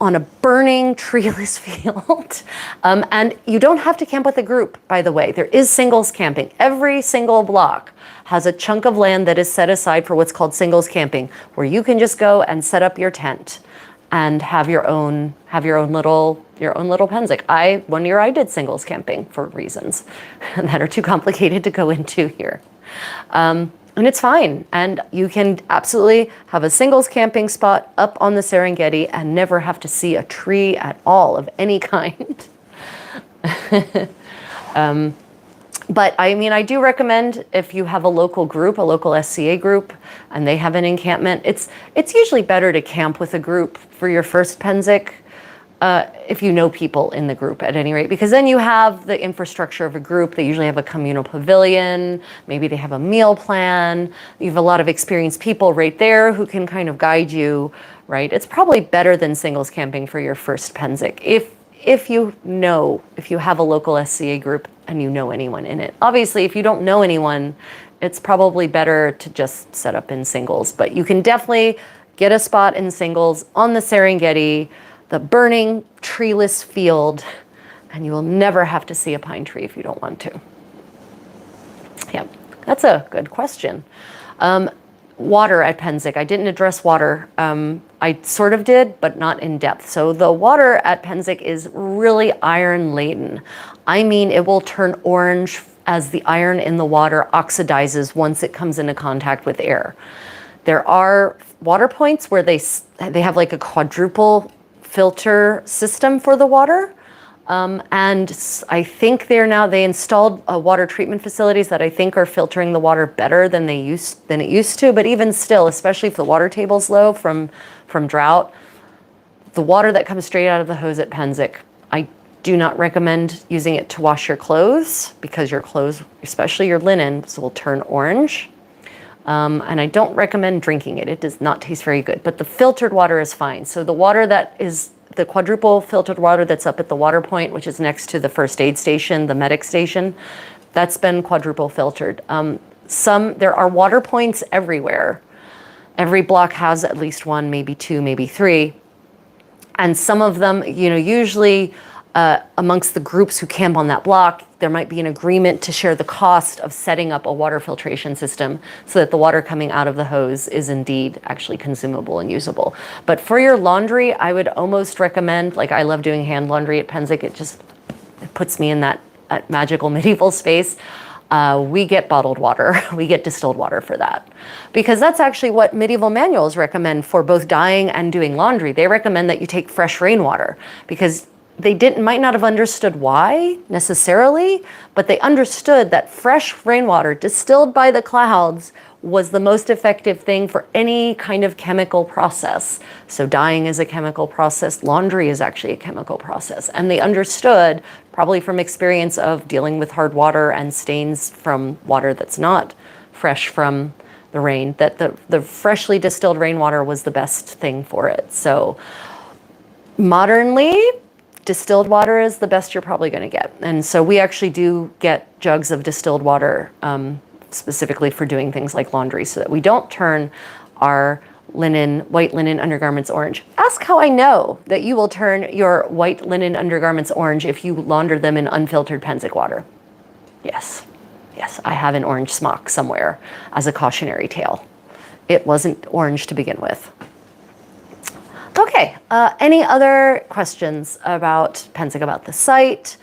on a burning treeless field. And you don't have to camp with a group, by the way. There is singles camping. Every single block has a chunk of land that is set aside for what's called singles camping, where you can just go and set up your tent and have your own little Pennsic. One year I did singles camping for reasons that are too complicated to go into here. And it's fine. And you can absolutely have a singles camping spot up on the Serengeti and never have to see a tree at all of any kind. But I do recommend, if you have a local group, a local SCA group, and they have an encampment, it's usually better to camp with a group for your first Pennsic, if you know people in the group at any rate, because then you have the infrastructure of a group. They usually have a communal pavilion, maybe they have a meal plan. You have a lot of experienced people right there who can kind of guide you, right? It's probably better than singles camping for your first Pennsic if you have a local SCA group and you know anyone in it. Obviously, if you don't know anyone, it's probably better to just set up in singles, but you can definitely get a spot in singles on the Serengeti, the burning treeless field, and you will never have to see a pine tree if you don't want to. Yeah, that's a good question. Water at Pennsic. I didn't address water. I sort of did, but not in depth. So the water at Pennsic is really iron laden. It will turn orange as the iron in the water oxidizes once it comes into contact with air. There are water points where they have like a quadruple filter system for the water. And I think they installed water treatment facilities that I think are filtering the water better than it used to. But even still, especially if the water table's low from drought, the water that comes straight out of the hose at Pennsic, I do not recommend using it to wash your clothes, because your clothes, especially your linen, will turn orange. And I don't recommend drinking it. It does not taste very good, but the filtered water is fine. So the water that is the quadruple filtered water that's up at the water point, which is next to the first aid station, the medic station, that's been quadruple filtered. There are water points everywhere. Every block has at least 1, maybe 2, maybe 3. And some of them, usually amongst the groups who camp on that block, there might be an agreement to share the cost of setting up a water filtration system so that the water coming out of the hose is indeed actually consumable and usable. But for your laundry, I would almost recommend, I love doing hand laundry at Pennsic. It puts me in that magical medieval space. We get bottled water. We get distilled water for that, because that's actually what medieval manuals recommend for both dyeing and doing laundry. They recommend that you take fresh rainwater, because they might not have understood why necessarily, but they understood that fresh rainwater distilled by the clouds was the most effective thing for any kind of chemical process. So dyeing is a chemical process. Laundry is actually a chemical process. And they understood, probably from experience of dealing with hard water and stains from water that's not fresh from the rain, that the freshly distilled rainwater was the best thing for it. So modernly, distilled water is the best you're probably going to get. And so we actually do get jugs of distilled water specifically for doing things like laundry, so that we don't turn our white linen undergarments orange. Ask how I know that you will turn your white linen undergarments orange if you launder them in unfiltered Pennsic water. Yes, I have an orange smock somewhere as a cautionary tale. It wasn't orange to begin with. Okay, any other questions about Pennsic, about the site?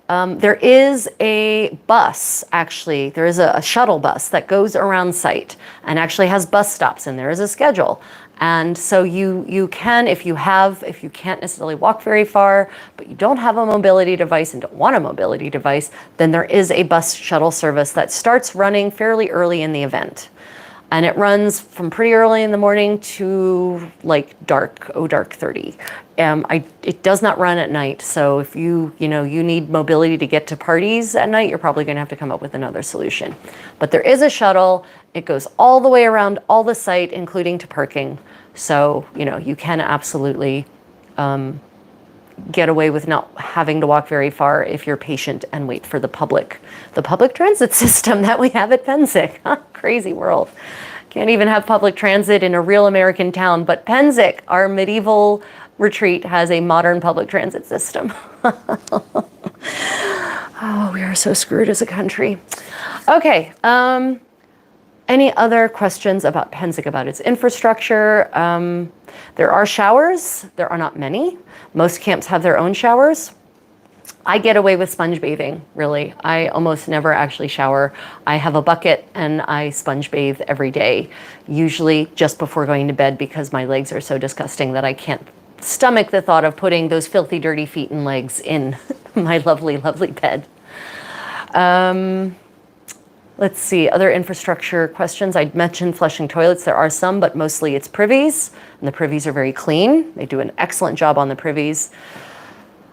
There is a bus, actually. There is a shuttle bus that goes around site and actually has bus stops, and there is a schedule. And so you can, if you can't necessarily walk very far, but you don't have a mobility device and don't want a mobility device, then there is a bus shuttle service that starts running fairly early in the event. And it runs from pretty early in the morning to like dark 30. It does not run at night. So if you need mobility to get to parties at night, you're probably going to have to come up with another solution. But there is a shuttle. It goes all the way around all the site, including to parking. So, you can absolutely get away with not having to walk very far if you're patient and wait for the public transit system that we have at Pennsic. Crazy world. Can't even have public transit in a real American town, but Pennsic, our medieval retreat, has a modern public transit system. Oh, we are so screwed as a country. Okay. Any other questions about Pennsic, about its infrastructure? There are showers. There are not many. Most camps have their own showers. I get away with sponge bathing, really. I almost never actually shower. I have a bucket and I sponge bathe every day, usually just before going to bed because my legs are so disgusting that I can't stomach the thought of putting those filthy, dirty feet and legs in my lovely, lovely bed. Let's see, other infrastructure questions. I mentioned flushing toilets. There are some, but mostly it's privies, and the privies are very clean. They do an excellent job on the privies.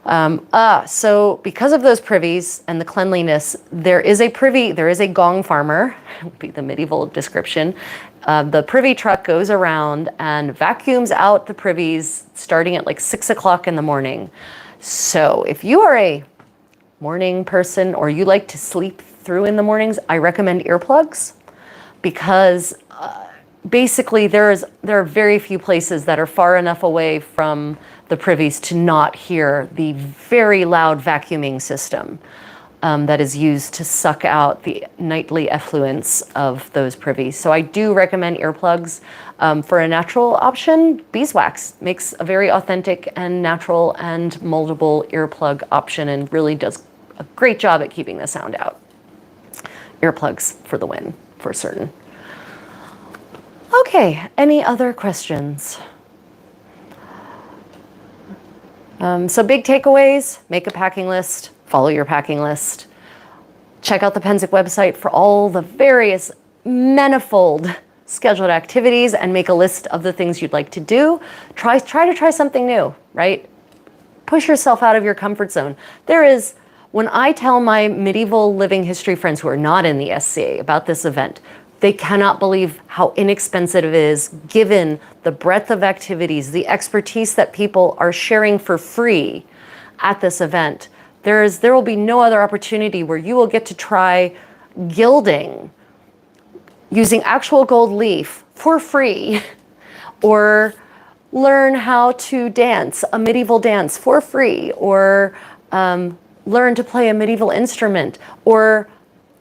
So because of those privies and the cleanliness, there is a gong farmer, would be the medieval description. The privy truck goes around and vacuums out the privies starting at like 6 o'clock in the morning. So if you are a morning person or you like to sleep through in the mornings, I recommend earplugs because basically there are very few places that are far enough away from the privies to not hear the very loud vacuuming system that is used to suck out the nightly effluence of those privies. So I do recommend earplugs. For a natural option, beeswax makes a very authentic and natural and moldable earplug option and really does a great job at keeping the sound out. Earplugs for the win, for certain. Okay, any other questions? So big takeaways: make a packing list, follow your packing list, check out the Pennsic website for all the various manifold scheduled activities and make a list of the things you'd like to do. Try to try something new, right? Push yourself out of your comfort zone. When I tell my medieval living history friends who are not in the SCA about this event, they cannot believe how inexpensive it is given the breadth of activities, the expertise that people are sharing for free at this event. There will be no other opportunity where you will get to try gilding using actual gold leaf for free, or learn how to dance a medieval dance for free, or learn to play a medieval instrument, or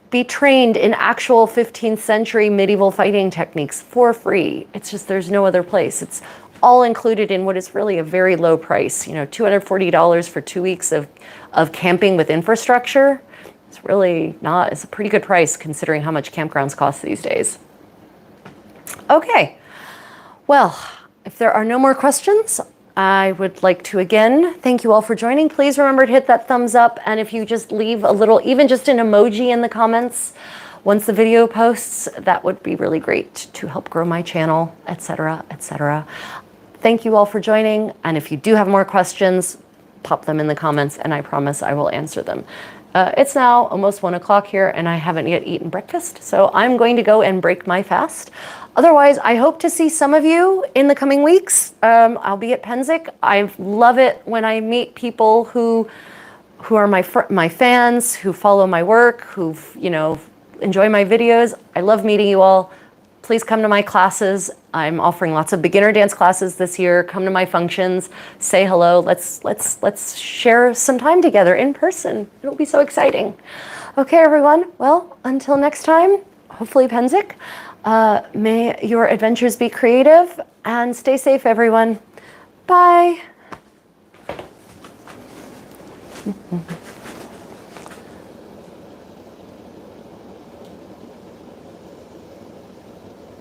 be trained in actual 15th century medieval fighting techniques for free. It's just, there's no other place. It's all included in what is really a very low price. $240 for 2 weeks of camping with infrastructure. It's a pretty good price considering how much campgrounds cost these days. Okay, well, if there are no more questions, I would like to again thank you all for joining. Please remember to hit that thumbs up, and if you just leave a little, even just an emoji in the comments once the video posts, that would be really great to help grow my channel, etc., etc. Thank you all for joining, and if you do have more questions, pop them in the comments and I promise I will answer them. It's now almost 1 o'clock here and I haven't yet eaten breakfast, so I'm going to go and break my fast. Otherwise, I hope to see some of you in the coming weeks. I'll be at Pennsic. I love it when I meet people who are my fans, who follow my work, who enjoy my videos. I love meeting you all. Please come to my classes. I'm offering lots of beginner dance classes this year. Come to my functions, say hello. Let's share some time together in person. It'll be so exciting. Okay, everyone. Well, until next time, hopefully Pennsic. May your adventures be creative and stay safe, everyone. Bye.